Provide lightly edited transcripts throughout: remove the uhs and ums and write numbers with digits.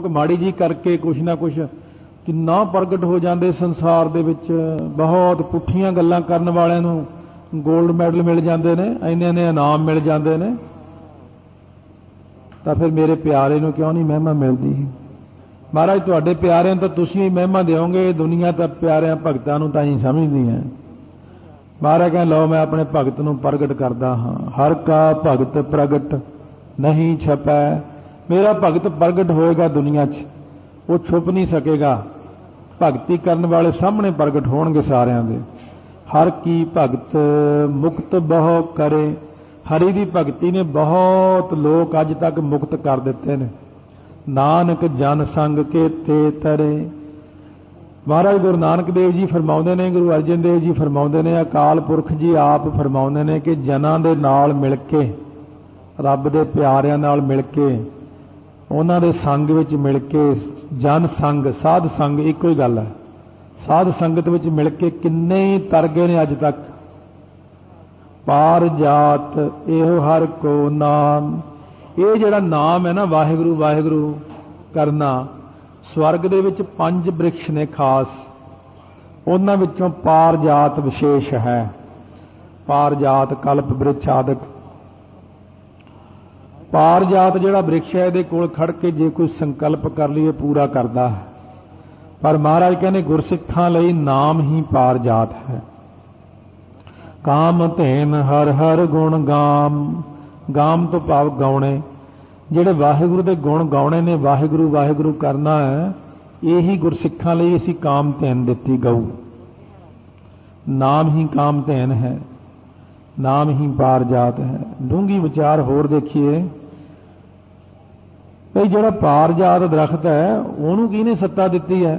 माड़ी जी करके कुछ ना कुछ किन्ना प्रगट हो जाते संसार दे विच। बहुत पुठियां गल्लां करन वालियां नूं गोल्ड मैडल मिल जाते हैं, इन्ने इन्ने इनाम मिल जाते हैं, तो फिर मेरे प्यारे नूं क्यों नहीं महिमा मिलती। महाराज तुहाडे प्यारिਆਂ तो तुसीं ही महिमा देओगे, दुनिया तो प्यारिਆਂ भगतां नूं तां ही समझदी है। महाराज कह लो मैं अपने भगत नूं प्रगट करदा हाँ, हर का भगत प्रगट नहीं छपै। मेरा भगत प्रगट होएगा दुनिया च, वो छुप नहीं सकेगा। भगती करने वाले सामने प्रगट होणगे सारिਆਂ दे। हर की भगत मुक्त बहु करे। हरि की भगती ने बहुत लोग अज तक मुक्त कर दिते ने। नानक जन संग के ते तरे। महाराज गुरु नानक देव जी फरमाउंदे ने, गुरु अर्जन देव जी फरमाउंदे ने, अकाल पुरख जी आप फरमाउंदे ने कि जनां दे नाल मिल के, रब दे प्यारिਆਂ नाल मिल के, उन्हां दे संग विच मिल के, जन संग साध संग इक्को ही गल है। साध संगत विच मिल के किन्ने ही तर गए ने अज तक। पार जात एहो हर को नाम। ये जिहड़ा नाम है ना वाहिगुरू वाहिगुरू करना, स्वर्ग दे विच 5 वृक्ष ने खास, उन्हां विचों पार जात विशेष है। पार जात कल्प वृक्ष आदि। पार जात जिहड़ा वृक्ष है इहदे कोल खड़ के जे कोई संकल्प कर लईए पूरा करदा है। पर महाराज कहने गुरसिखां लई नाम ही पार जात है। काम धेन हर हर गुण गाम। गाम तो भाव गाउणे, जिहड़े वाहिगुरू दे गुण गाउणे ने, वाहिगुरू वाहिगुरू करना है, यही गुरसिखां लई असीं काम धेन दित्ती गऊ। नाम ही काम धेन है, नाम ही पार जात है। डूंगी विचार होर देखिए भाई, जिहड़ा पार जात दरख्त है उहनूं किहने सत्ता दित्ती है?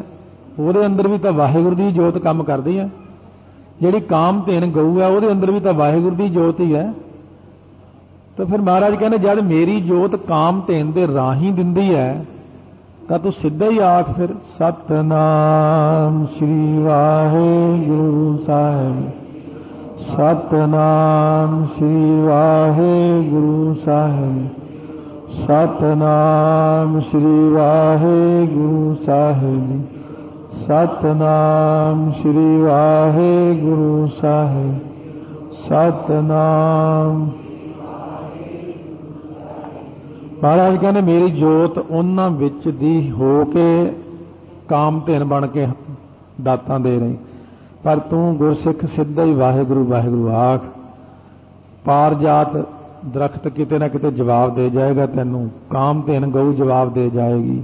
ਉਹਦੇ अंदर भी तो वाहिगुरू की जोत काम करती है। जिहड़ी काम धेन गऊ है ਉਹਦੇ अंदर भी तो वाहिगुरू की जोत ही है। तो फिर महाराज कहने जब मेरी जोत काम धेन दे राही दिंदी है तो तू सीधा ही आख फिर सतनाम श्री वाहिगुरू साहिब। सतनाम श्री वाहिगुरू साहिब। सतनाम श्री वाहिगुरू साहिब। सतनाम श्री वाहिगुरू साहिब। सतनाम। महाराज कहने मेरी जोत उन्हां विच दी हो के काम धेन बन के दातां दे रही, पर तू गुरसिख सिद्धा ही वाहिगुरू वाहिगुरू आख। पार जात दरख्त किते ना किते जवाब दे जाएगा तैनूं, काम धेन गऊ जवाब दे जाएगी,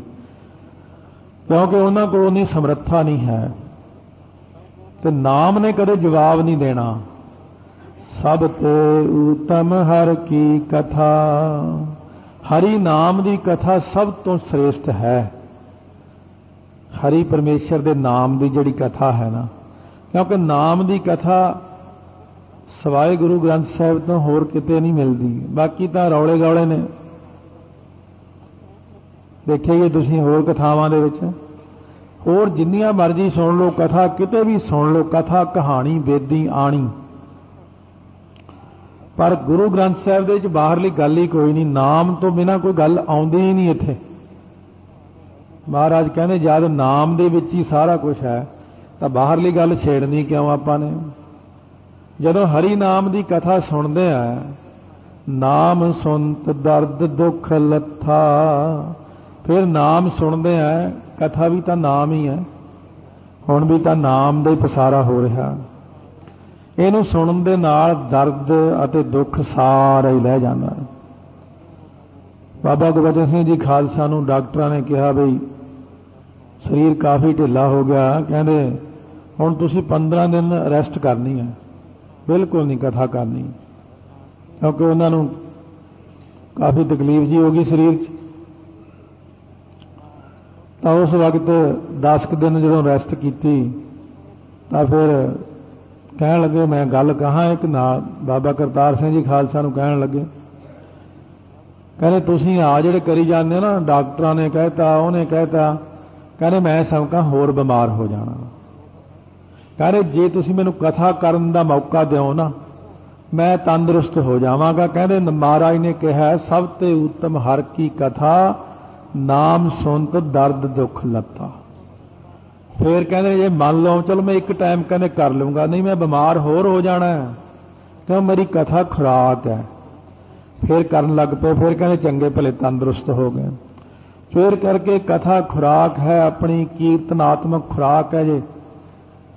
क्योंकि उन्हां कोल उन्नी समर्था नहीं है। तो नाम ने कदे जवाब नहीं देना। सब ते उत्तम हर की कथा। हरि नाम की कथा सब तो श्रेष्ठ है। हरि परमेश्वर के नाम की जिहड़ी कथा है ना, क्योंकि नाम की कथा सवाए गुरु ग्रंथ साहिब तो होर किते नहीं मिलती। बाकी तो रौले गौले ने देखिए तुसीं होर कथावां दे विच, होर जिन्नियां मर्जी सुन लो कथा, किते भी सुन लो कथा कहानी बेदी आणी, पर गुरु ग्रंथ साहिब दे विच बाहरली गल ही कोई नहीं। नाम तो बिना कोई गल आउंदी ही नहीं इत्थे। महाराज कहने जद नाम दे विच ही सारा कुछ है तो बाहरली गल छेड़नी क्यों आपां ने। जदों हरि नाम की कथा सुनते हैं, नाम सुनत दर्द दुख लथा, फिर नाम सुनते हैं, कथा भी तो नाम ही है, हुण भी तो नाम का ही पसारा हो रहा। इनू सुनन दे नाल दर्द अते दुख सारा ही लह जाता है। बाबा गुरबचन सिंह जी खालसा नूं डॉक्टरां ने कहा बई शरीर काफ़ी ढिला हो गया, कहते हुण तुसीं 15 दिन रेस्ट करनी है, बिल्कुल नहीं कथा करनी, क्योंकि उन्होंने काफ़ी तकलीफ जी हो गई शरीर च। तो उस वक्त 10 दिन जो रेस्ट की तो फिर कह लगे मैं गल कहा एक नाल बाबा करतार सिंह जी खालसा नूं कहण लगे, कहते तुसीं आ जिहड़े करी जांदे हो ना, डॉक्टरां ने कहता उन्हें कहता, कहते मैं सबका होर बीमार हो जाना। कहते जे तुसीं मैनूं कथा करन दा मौका दिओ ना, मैं तंदुरुस्त हो जावांगा। कहते महाराज ने कहा सब ते उत्तम हर की कथा नाम सुनत दर्द दुख लता। फिर कहते जे मान लो चलो मैं एक टाइम कहते कर लूँगा, नहीं मैं बीमार होर हो जाना है, क्यों मेरी कथा खुराक है। फिर करन लग पे, फिर कहते चंगे भले तंदुरुस्त हो गए। फिर करके कथा खुराक है, अपनी कीर्तनात्मक खुराक है। जे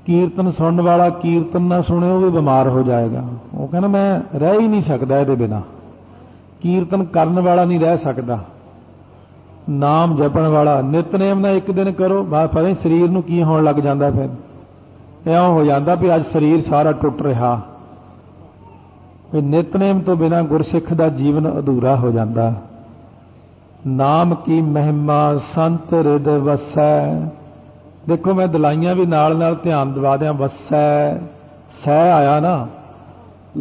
कीर्तन सुनने वाला कीर्तन ना सुने वो भी बीमार हो जाएगा। वो कहना मैं रह ही नहीं सकता ये बिना, कीर्तन करने वाला नहीं रह सकता। नाम जपण वाला नितनेम ना एक दिन करो, पता नहीं शरीर नूं की होण लग जाता। फिर इउं हो जाता भी अज शरीर सारा टुट रहा। नितनेम तो बिना गुरसिख दा जीवन अधूरा हो जाता। नाम की महिमा संत रिद वसै। देखो मैं दलाइयां भी नाल नाल ध्यान दवा दियां। वसै सै आया ना,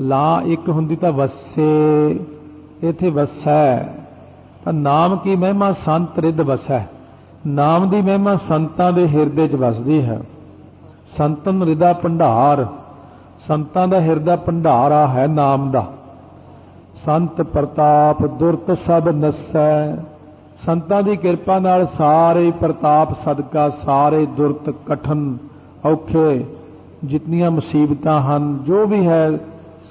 ला एक हुंदी तां वसे, इत्थे वसै। ਤਾਂ नाम की महिमा संत रिद वसै। नाम की महिमा संतां दे हिरदे च वसदी है। संतन रिदा भंडार, संतां दा हिरदा भंडारा है नाम दा। संत प्रताप दुरत सब नसै। संतां दी किरपा नाल सारे प्रताप सदका सारे दुरत कठन औखे जितनियां मुसीबतां हन जो भी है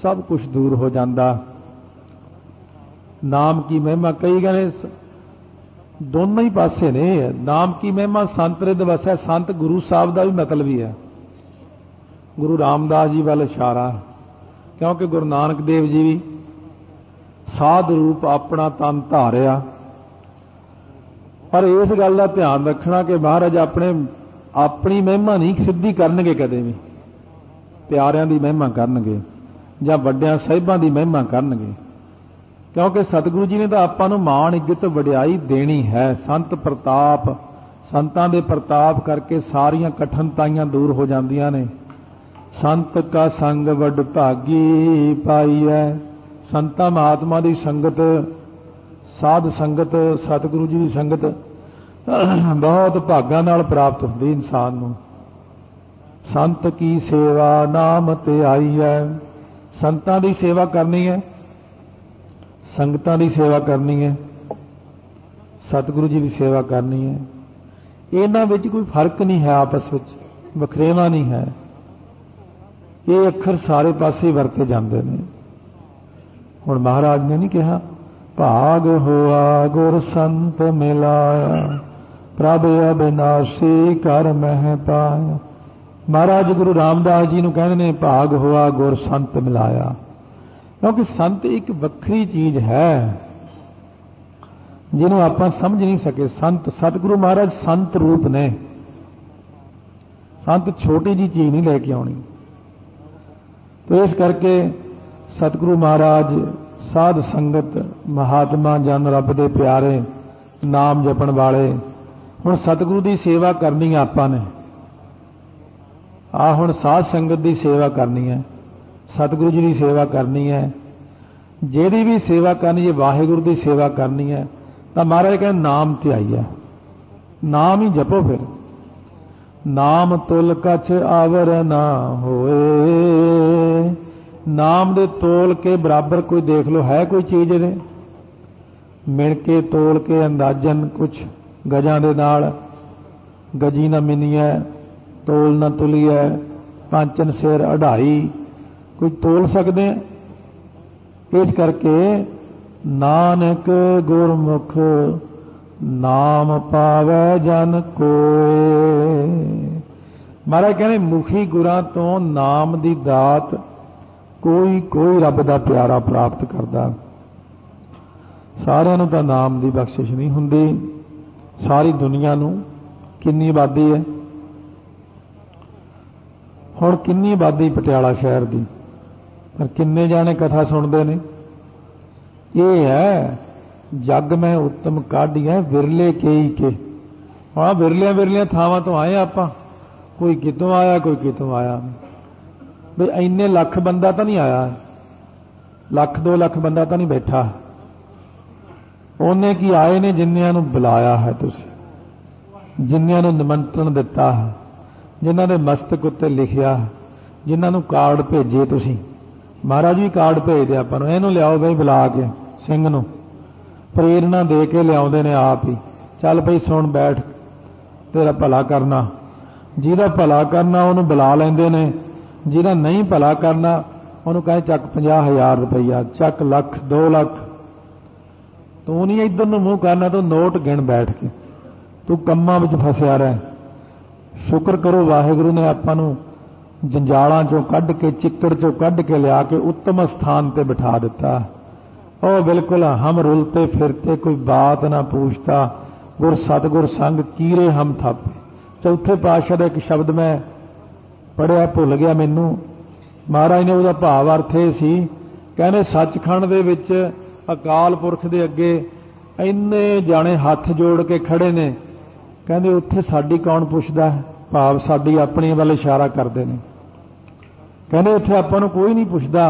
सब कुछ दूर हो जाता। नाम की महिमा कई कहने दोनों ही पासे ने। नाम की महिमा संत रिद वसै। संत गुरु साहब का भी मतलब ही है। गुरु रामदास जी वाल इशारा, क्योंकि गुरु नानक देव जी भी साध रूप अपना तन धारिया। पर इस गल का ध्यान रखना कि महाराज अपनी महिमा नहीं सिद्धि करनगे, कदे भी प्यारियां की महिमा करनगे जां वड्डियां साहिबां की महिमा करनगे। क्योंकि सतगुरु जी ने तो आपां नूं मान इज्जत वडियाई देनी है। संत प्रताप, संतां दे प्रताप करके सारियां कठिनताइयां दूर हो जांदियां ने। संत का संग वड भागी पाई है। संतां महात्मा की संगत, साध संगत, सतगुरु जी की संगत बहुत भागां नाल प्राप्त हुंदी इंसान नूं। संत की सेवा नाम ते आई है। संतां की सेवा करनी है, संगतां की सेवा करनी है, सतगुरु जी की सेवा करनी है। इन्हां विच कोई फर्क नहीं है, आपस में वखरेवा नहीं है। ये अखर सारे पासे वरते जाते हैं। हुण महाराज ने नहीं कहा भाग होआ गुर संत मिलाया, प्रभ अविनाशी कर मह पाया। महाराज गुरु रामदास जी नूं कहंदे ने भाग होआ गुर संत मिलाया। क्योंकि संत एक वक्री चीज है जिन्हों आप समझ नहीं सके। संत सतगुरु महाराज संत रूप ने। संत छोटी जी चीज नहीं लेके आनी। तो इस करके सतगुरु महाराज साध संगत महात्मा जन रब दे प्यारे नाम जपण वाले। हुण सतगुरु की सेवा करनी आपां ने। आ हुण साध संगत की सेवा करनी है, सतगुरु जी की सेवा करनी है। जिहड़ी भी सेवा करनी है, वाहिगुरु की सेवा करनी है, तो महाराज कहते नाम ध्याई है। नाम ही जपो। फिर नाम तुल कछ आवर ना होए। नाम दे तोल के बराबर कोई देख लो है कोई चीज ने मिण के तोल के अंदाजन कुछ गजां दे नाल गजी ना मिनीए तोल ना तुलीए पांचन सिर अढ़ाई कोई तोल सकते हैं। इस करके नानक गुरमुख नाम पावै जन कोय। महाराज कहने मुखी गुरां तो नाम दी दात कोई कोई रब दा प्यारा प्राप्त करदा। सारिआं नूं तां नाम दी बख्शिश नहीं हुंदी। सारी दुनिया नूं कितनी आबादी है? हुण कितनी आबादी पटियाला शहर दी, पर किन्ने जाने कथा सुनते ने। ये है जग में उत्तम काढ़िया विरले कई के। हाँ विरलिया विरलिया थावां तो आए आप, कोई कितों आया कोई कितों आया। भाई इन्ने लख बंदा तो नहीं आया, लख 2 लाख बंदा तो नहीं बैठा। उन्हें की आए ने जिन्नियां नूं बुलाया है, तुसीं जिन्नियां नूं निमंत्रण दिता है, जिन्हां दे मस्तक उत्ते लिखिया, जिन्हां नूं कार्ड भेजे तुसीं। महाराज भी कार्ड भेजदे आपां नूं, इहनूं लियाओ बई बुला के सिंह नूं, प्रेरणा दे के लियाउंदे ने आप ही। चल भई सुन बैठ, तेरा भला करना। जिहदा भला करना उन्होंने बुला लेंदे ने, जिहदा नहीं भला करना उन्होंने कहें चक 50,000 रुपया, चक लख 2 लाख। तू नहीं इधर नूं मूँह करना, तू नोट गिण बैठ के, तू कम्मां विच फसिया रह। शुक्र करो वाहिगुरू ने आपां नूं जंजालां चों कढ के, चिक्कड़ चों कढ के लिया के उत्तम स्थान ते बिठा दिता। ओ बिल्कुल हम रुलते फिरते, कोई बात ना पूछता, गुर सतगुर संग कीरे हम थापे। चौथे पातशाह का एक शब्द मैं पढ़िया भुल गया मैनू, महाराज ने उसका भाव अर्थ ये सी, कहने सचखंड दे विच अकाल पुरख दे अगे इन्ने जाने हाथ जोड़ के खड़े ने, कहते उत्थे साडी कौन पुछदा है, भाव साडी अपनी वाल इशारा करते हैं। कहते उत्थे आपां नूं कोई नहीं पुछदा,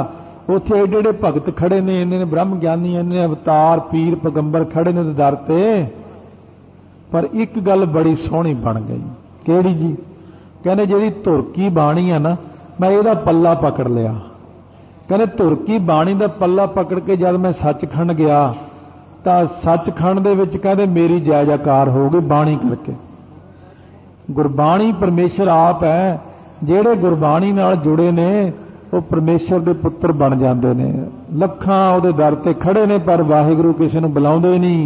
उत्थे एडे एडे भगत खड़े ने, इन्ने ब्रह्म ज्ञानी, इन्ने अवतार पीर पैगंबर खड़े ने दर ते। पर एक गल बड़ी सोहनी बन गई, केड़ी जी? कहने जिहड़ी धुरकी बाणी है ना, मैं इहदा पल्ला पकड़ लिया। कहने धुरकी बाणी दा पल्ला पकड़ के जब मैं सचखंड गया तो सचखंड दे विच कहते मेरी जय जयकार हो गई बाणी करके। गुरबाणी परमेश्वर आप है, जिहड़े गुरबाणी नाल जुड़े ने वो परमेश्वर दे पुत्र बन जाते ने। लखां उहदे दर ते खड़े ने पर वाहिगुरू किसी नूं बुलाउंदे नहीं,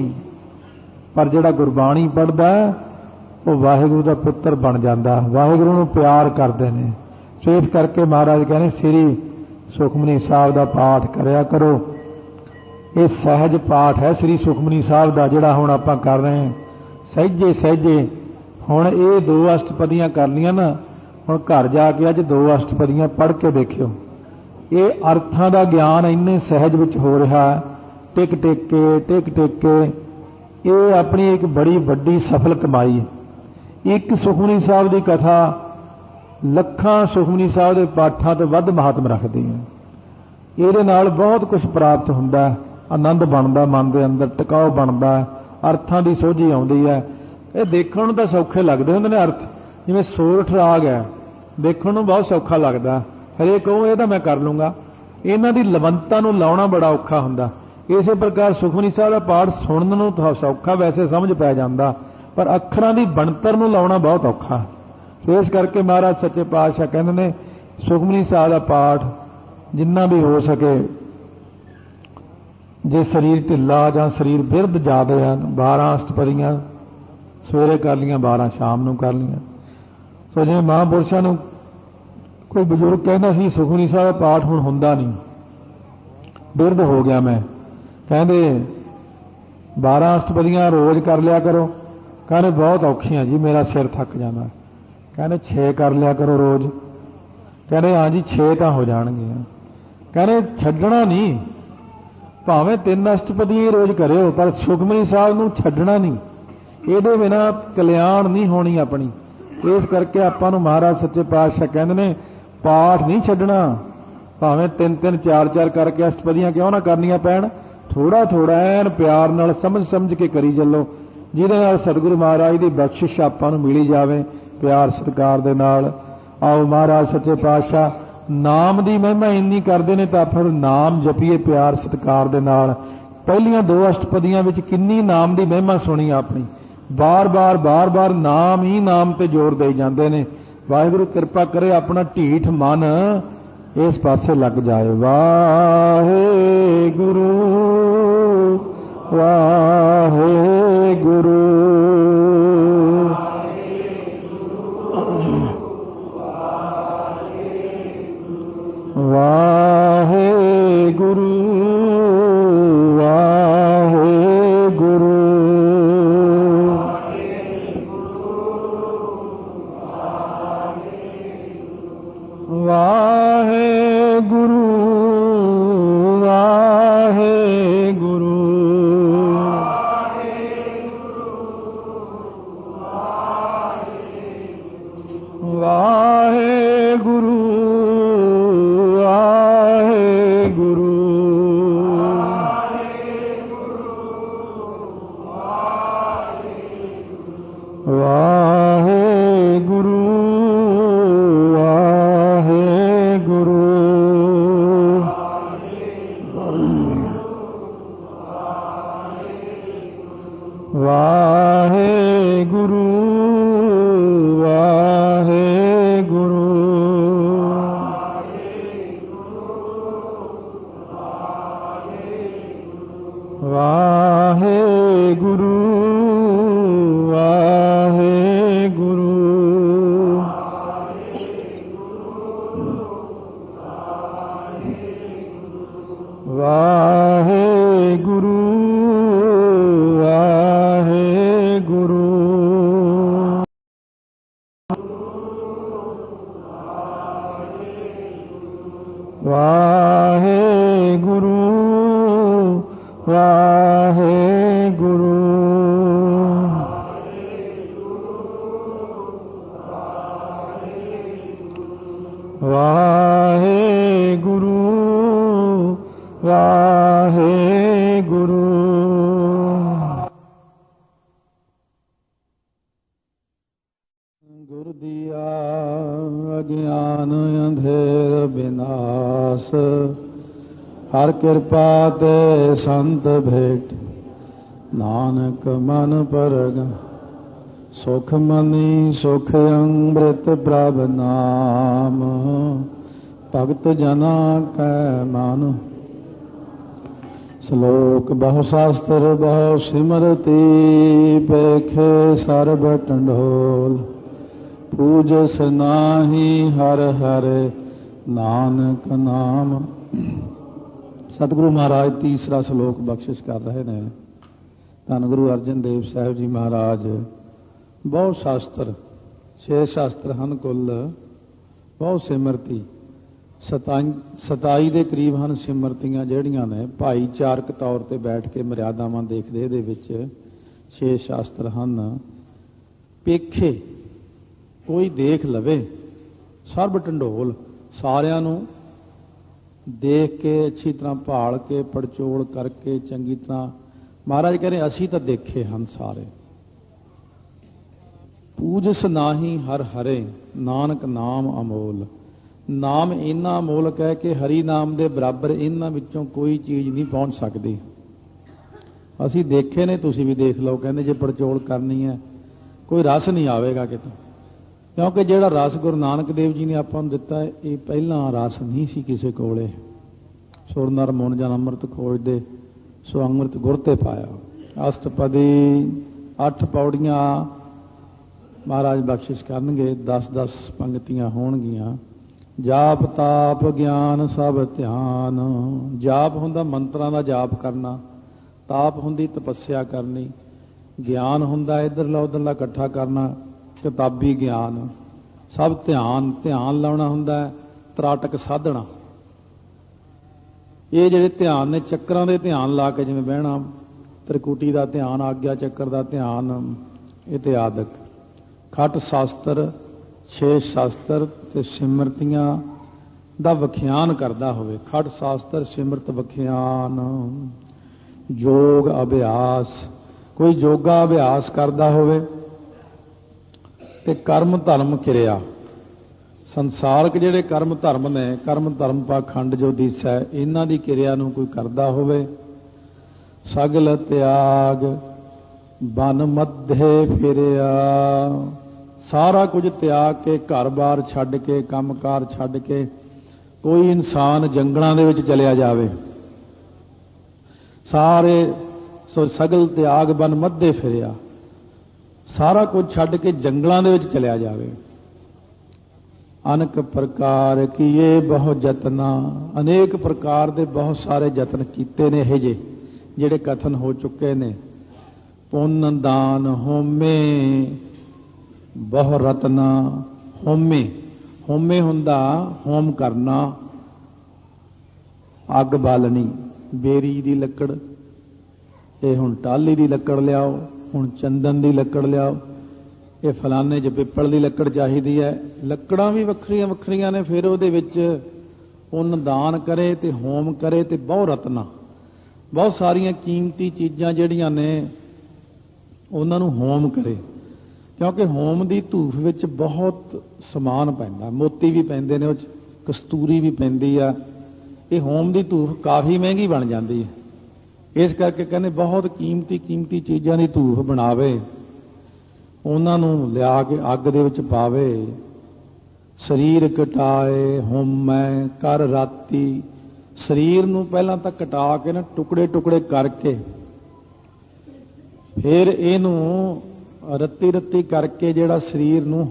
पर जिहड़ा गुरबाणी पढ़दा वो वाहिगुरू दा पुत्र बन जाता, वाहिगुरू नूं प्यार करदे ने। सो इस करके महाराज कहने श्री सुखमनी साहब दा पाठ करया करो। ये सहज पाठ है श्री सुखमनी साहब दा, जिहड़ा हुण आपां कर रहे हैं सहजे सहजे। हुण ये 2 अष्टपदियां कर लियां ना, हुण घर जाके अज 2 अष्टपदियां पढ़ के देखियो। ये अर्थां दा ज्ञान इन्ने सहज विच हो रहा है, टिक टिक के टिक टिक के। ये अपनी एक बड़ी वड्डी सफल कमाई है। एक सुखमनी साहब की कथा लखां सुखमनी साहब के पाठां तो वध महात्म रखती है। ये नाल बहुत कुछ प्राप्त हुंदा है, आनंद बनता मन के अंदर, टिकाव बनता है, अर्थां की सोझी आउंदी है। ये देखण नूं तां सौखे लगदे हुंदे ने अर्थ, जिवें सोरठ राग है, देखण नूं बहुत सौखा लगदा, हरेक कहो ये तां मैं कर लूँगा। इन्हां दी लवंतां नूं लाउणा बड़ा औखा हुंदा। इसे प्रकार सुखमनी साहब का पाठ सुनने नूं तां सौखा, वैसे समझ पै जांदा, पर अखरां दी बनतर नूं लाउणा बहुत औखा। सो इस करके महाराज सच्चे पातशाह कहंदे ने सुखमनी साहब का पाठ जिन्ना भी हो सके, जे शरीर ढिला जां शरीर बिरध जादे हैं, 12 अष्टपदियां सवेरे कर लियां, 12 शाम नूं कर लियां। सो जिवें महापुरुषां नूं कोई बजुर्ग कहंदा सी सुखमनी साहब का पाठ हुण हुंदा नहीं, बिरध हो गया मैं, कहंदे 12 अष्टपदियां रोज़ कर लिया करो। कहने बहुत औखियां जी, मेरा सिर थक जाता। कहने 6 कर लिया करो रोज़। कहने हाँ जी 6 तो हो जाएंगे। कहने छड्डना नहीं, भावें 3 अष्टपदियां रोज़ करो, पर सुखमनी साहब नूं छड्डना नहीं, ਇਹਦੇ बिना कल्याण नहीं होनी अपनी। इस करके आपां नूं महाराज सच्चे पातशाह कहंदे ने पाठ नहीं छड्डना, भावें 3-3 4-4 करके अष्टपदियां क्यों ना करनियां पैण, थोड़ा थोड़ा ऐन प्यार नाल समझ समझ के करी चलो, जिहदे नाल सतगुरु महाराज की बख्शिश आपां नूं मिली जावे प्यार सत्कार दे नाल। आओ महाराज सच्चे पातशाह नाम की महिमा इन्नी करते हैं, तो फिर नाम जपीए प्यार सत्कार दे नाल। पहलियां 2 अष्टपदियां विच किन्नी नाम की महिमा सुनी अपनी, बार बार नाम ही नाम ते जोर दे जाते हैं। वाहिगुरू कृपा करे अपना ढीठ मन इस पासे लग जाए। वाहे गुरु वाहे गुरु वाहे गुरु वाहे गुरु वाहे गुरु वाहे गुरु वाहे गुरु वाहे गुरु वाहे गुरु वाहे गुरु वाहे गुरु वाहे गुरु वाहे गुरु वाहे गुरु वाहे गुरु वाहे गुरु वाहे गुरु वाहे गुरु वाहे गुरु वाहे गुरु गुर दिया अज्ञान अंधेर विनाश हर कृपा ते संत भेट नानक मन परग सुख मनी सुख अमृत प्रभ नाम भगत जना कै मन श्लोक बहु शास्त्र बहु सिमरती पेखे सर्ब टंडोल पूजस नाही हर हर नानक नाम। सतगुरु महाराज तीसरा श्लोक बख्शिश कर रहे हैं। धन गुरु अर्जन देव साहब जी महाराज बहुत शास्त्र 6 शास्त्र ਹਨ कुल बहुत सिमरती 27 ਦੇ ਕਰੀਬ ਹਨ ਸਿਮਰਤੀਆਂ ਜਿਹੜੀਆਂ ਨੇ ਭਾਈਚਾਰਕ ਤੌਰ ਤੇ ਬੈਠ ਕੇ ਮਰਿਆਦਾਵਾਂ ਦੇਖਦੇ ਇਹਦੇ ਵਿੱਚ 6 ਸ਼ਾਸਤਰ ਹਨ। ਪੇਖੇ ਕੋਈ ਦੇਖ ਲਵੇ ਸਰਬ ਢੰਡੋਲ ਸਾਰਿਆਂ ਨੂੰ ਦੇਖ ਕੇ ਅੱਛੀ ਤਰ੍ਹਾਂ ਭਾਲ ਕੇ ਪੜਚੋਲ ਕਰਕੇ ਚੰਗੀ ਤਰ੍ਹਾਂ ਮਹਾਰਾਜ ਕਹਿੰਦੇ ਅਸੀਂ ਤਾਂ ਦੇਖੇ ਹਨ ਸਾਰੇ। ਪੂਜਸ ਨਾਹੀ ਹਰ ਹਰੇ ਨਾਨਕ ਨਾਮ ਅਮੋਲ ਨਾਮ ਇੰਨਾ ਅਮੋਲਕ ਹੈ ਕਿ ਹਰੀ ਨਾਮ ਦੇ ਬਰਾਬਰ ਇਹਨਾਂ ਵਿੱਚੋਂ ਕੋਈ ਚੀਜ਼ ਨਹੀਂ ਪਹੁੰਚ ਸਕਦੀ। ਅਸੀਂ ਦੇਖੇ ਨੇ ਤੁਸੀਂ ਵੀ ਦੇਖ ਲਓ। ਕਹਿੰਦੇ ਜੇ ਪੜਚੋਲ ਕਰਨੀ ਹੈ ਕੋਈ ਰਸ ਨਹੀਂ ਆਵੇਗਾ ਕਿਤੇ ਕਿਉਂਕਿ ਜਿਹੜਾ ਰਸ ਗੁਰੂ ਨਾਨਕ ਦੇਵ ਜੀ ਨੇ ਆਪਾਂ ਨੂੰ ਦਿੱਤਾ ਇਹ ਪਹਿਲਾਂ ਰਸ ਨਹੀਂ ਸੀ ਕਿਸੇ ਕੋਲੇ। ਸੁਰ ਨਰ ਮਨ ਜਨ ਅੰਮ੍ਰਿਤ ਖੋਜਦੇ ਸੋ ਅੰਮ੍ਰਿਤ ਗੁਰ ਤੇ ਪਾਇਆ। ਅਸ਼ਟਪਦੀ 8 ਪੌੜੀਆਂ ਮਹਾਰਾਜ ਬਖਸ਼ਿਸ਼ ਕਰਨਗੇ 10-10 ਪੰਗਤੀਆਂ ਹੋਣਗੀਆਂ। ਜਾਪ ਤਾਪ ਗਿਆਨ ਸਭ ਧਿਆਨ। ਜਾਪ ਹੁੰਦਾ ਮੰਤਰਾਂ ਦਾ ਜਾਪ ਕਰਨਾ, ਤਾਪ ਹੁੰਦੀ ਤਪੱਸਿਆ ਕਰਨੀ, ਗਿਆਨ ਹੁੰਦਾ ਇੱਧਰਲਾ ਉੱਧਰਲਾ ਇਕੱਠਾ ਕਰਨਾ ਕਿਤਾਬੀ ਗਿਆਨ, ਸਭ ਧਿਆਨ ਲਾਉਣਾ ਹੁੰਦਾ ਤਰਾਟਕ ਸਾਧਣਾ। ਇਹ ਜਿਹੜੇ ਧਿਆਨ ਨੇ ਚੱਕਰਾਂ ਦੇ ਧਿਆਨ ਲਾ ਕੇ ਜਿਵੇਂ ਬਹਿਣਾ, ਤ੍ਰਿਕੂਟੀ ਦਾ ਧਿਆਨ, ਆਗਿਆ ਚੱਕਰ ਦਾ ਧਿਆਨ ਇਤਿਆਦਿਕ। ਖਟ ਸ਼ਾਸਤਰ 6 ਸ਼ਾਸਤਰ ਤੇ ਸਿਮਰਤੀਆਂ ਦਾ ਵਿਖਿਆਨ ਕਰਦਾ ਹੋਵੇ। ਖਟ ਸ਼ਾਸਤਰ ਸਿਮਰਤ ਵਿਖਿਆਨ। ਯੋਗ ਅਭਿਆਸ ਕੋਈ ਯੋਗਾ ਅਭਿਆਸ ਕਰਦਾ ਹੋਵੇ ਤੇ ਕਰਮ ਧਰਮ ਕਿਰਿਆ ਸੰਸਾਰਕ ਜਿਹੜੇ ਕਰਮ ਧਰਮ ਨੇ ਕਰਮ ਧਰਮ ਪਾਖੰਡ ਜੋ ਦਿਸੈ ਇਹਨਾਂ ਦੀ ਕਿਰਿਆ ਨੂੰ ਕੋਈ ਕਰਦਾ ਹੋਵੇ। ਸਗਲ ਤਿਆਗ ਬਨ ਮੱਧੇ ਫਿਰਿਆ ਸਾਰਾ ਕੁਝ ਤਿਆਗ ਕੇ ਘਰ-ਬਾਰ ਛੱਡ ਕੇ ਕੰਮਕਾਰ ਛੱਡ ਕੇ ਕੋਈ ਇਨਸਾਨ ਜੰਗਲਾਂ ਦੇ ਵਿੱਚ ਚਲਿਆ ਜਾਵੇ। ਸਾਰੇ ਸੋ ਸਗਲ ਤਿਆਗ ਬਨ ਮੱਧੇ ਫਿਰਿਆ ਸਾਰਾ ਕੁਝ ਛੱਡ ਕੇ ਜੰਗਲਾਂ ਦੇ ਵਿੱਚ ਚਲਿਆ ਜਾਵੇ। ਅਨੇਕ ਪ੍ਰਕਾਰ ਕੀਏ ਬਹੁ ਜਤਨਾ ਅਨੇਕ ਪ੍ਰਕਾਰ ਦੇ ਬਹੁਤ ਸਾਰੇ ਯਤਨ ਕੀਤੇ ਨੇ ਇਹ ਜਿਹੜੇ ਕਥਨ ਹੋ ਚੁੱਕੇ ਨੇ। ਪੁੰਨ ਦਾਨ ਹੋਮੇ ਬਹੁ ਰਤਨਾ। ਹੋਮੇ ਹੁੰਦਾ ਹੋਮ ਕਰਨਾ, ਅੱਗ ਬਾਲਣੀ, ਬੇਰੀ ਦੀ ਲੱਕੜ, ਇਹ ਹੁਣ ਟਾਹਲੀ ਦੀ ਲੱਕੜ ਲਿਆਓ, ਹੁਣ ਚੰਦਨ ਦੀ ਲੱਕੜ ਲਿਆਓ, ਇਹ ਫਲਾਣੇ 'ਚ ਪਿੱਪਲ ਦੀ ਲੱਕੜ ਚਾਹੀਦੀ ਹੈ। ਲੱਕੜਾਂ ਵੀ ਵੱਖਰੀਆਂ ਵੱਖਰੀਆਂ ਨੇ। ਫਿਰ ਉਹਦੇ ਵਿੱਚ ਪੁੰਨ ਦਾਨ ਕਰੇ ਤੇ ਹੋਮ ਕਰੇ ਤੇ ਬਹੁ ਰਤਨਾ ਬਹੁਤ ਸਾਰੀਆਂ ਕੀਮਤੀ ਚੀਜ਼ਾਂ ਜਿਹੜੀਆਂ ਨੇ ਉਹਨਾਂ ਨੂੰ ਹੋਮ ਕਰੇ ਕਿਉਂਕਿ ਹੋਮ ਦੀ ਧੂਫ ਵਿੱਚ ਬਹੁਤ ਸਮਾਨ ਪੈਂਦਾ, ਮੋਤੀ ਵੀ ਪੈਂਦੇ ਨੇ ਉਹ 'ਚ, ਕਸਤੂਰੀ ਵੀ ਪੈਂਦੀ ਆ। ਇਹ ਹੋਮ ਦੀ ਧੂਫ ਕਾਫੀ ਮਹਿੰਗੀ ਬਣ ਜਾਂਦੀ ਹੈ। ਇਸ ਕਰਕੇ ਕਹਿੰਦੇ ਬਹੁਤ ਕੀਮਤੀ ਚੀਜ਼ਾਂ ਦੀ ਧੂਫ ਬਣਾਵੇ ਉਹਨਾਂ ਨੂੰ ਲਿਆ ਕੇ ਅੱਗ ਦੇ ਵਿੱਚ ਪਾਵੇ। ਸਰੀਰ ਕਟਾਏ ਹੋਮੈ ਕਰ ਰਾਤੀ, ਸਰੀਰ ਨੂੰ ਪਹਿਲਾਂ ਤਾਂ ਕਟਾ ਕੇ ਨਾ ਟੁਕੜੇ ਟੁਕੜੇ ਕਰਕੇ ਫਿਰ ਇਹਨੂੰ ਰੱਤੀ ਰੱਤੀ ਕਰਕੇ ਜਿਹੜਾ ਸਰੀਰ ਨੂੰ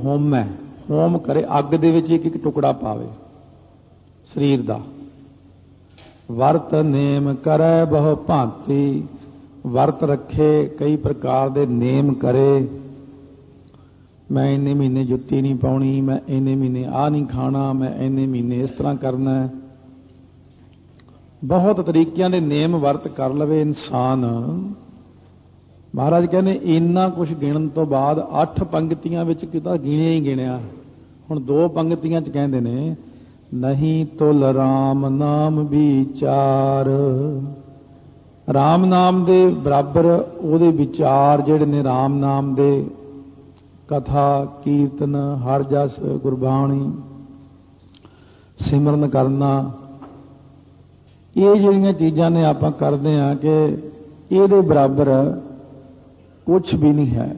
ਹੋਮ ਕਰੇ, ਅੱਗ ਦੇ ਵਿੱਚ ਇੱਕ ਇੱਕ ਟੁਕੜਾ ਪਾਵੇ ਸਰੀਰ ਦਾ। ਵਰਤ ਨੇਮ ਕਰੈ ਬਹੁ ਭਾਂਤੀ, ਵਰਤ ਰੱਖੇ ਕਈ ਪ੍ਰਕਾਰ ਦੇ ਨੇਮ ਕਰੇ। ਮੈਂ ਇੰਨੇ ਮਹੀਨੇ ਜੁੱਤੀ ਨਹੀਂ ਪਾਉਣੀ, ਮੈਂ ਇੰਨੇ ਮਹੀਨੇ ਆਹ ਨਹੀਂ ਖਾਣਾ, ਮੈਂ ਇੰਨੇ ਮਹੀਨੇ ਇਸ ਤਰ੍ਹਾਂ ਕਰਨਾ ਹੈ। ਬਹੁਤ ਤਰੀਕਿਆਂ ਦੇ ਨੇਮ ਵਰਤ ਕਰ ਲਵੇ ਇਨਸਾਨ। ਮਹਾਰਾਜ ਕਹਿੰਦੇ ਇੰਨਾ ਕੁਝ ਗਿਣਨ ਤੋਂ ਬਾਅਦ 8 ਪੰਕਤੀਆਂ ਵਿੱਚ ਕਿਤਾ ਗਿਣਿਆ ਹੀ ਗਿਣਿਆ। ਹੁਣ 2 ਪੰਕਤੀਆਂ 'ਚ ਕਹਿੰਦੇ ਨੇ ਨਹੀਂ ਤੁਲ ਰਾਮ ਨਾਮ ਵਿਚਾਰ, ਰਾਮ ਨਾਮ ਦੇ ਬਰਾਬਰ ਉਹਦੇ ਵਿਚਾਰ ਜਿਹੜੇ ਨੇ ਰਾਮ ਨਾਮ ਦੇ, ਕਥਾ ਕੀਰਤਨ ਹਰ ਜਸ ਗੁਰਬਾਣੀ ਸਿਮਰਨ ਕਰਨਾ, ਇਹ ਜਿਹੜੀਆਂ ਚੀਜ਼ਾਂ ਨੇ ਆਪਾਂ ਕਰਦੇ ਹਾਂ ਕਿ ਇਹਦੇ ਬਰਾਬਰ ਕੁਛ ਵੀ ਨਹੀਂ ਹੈ।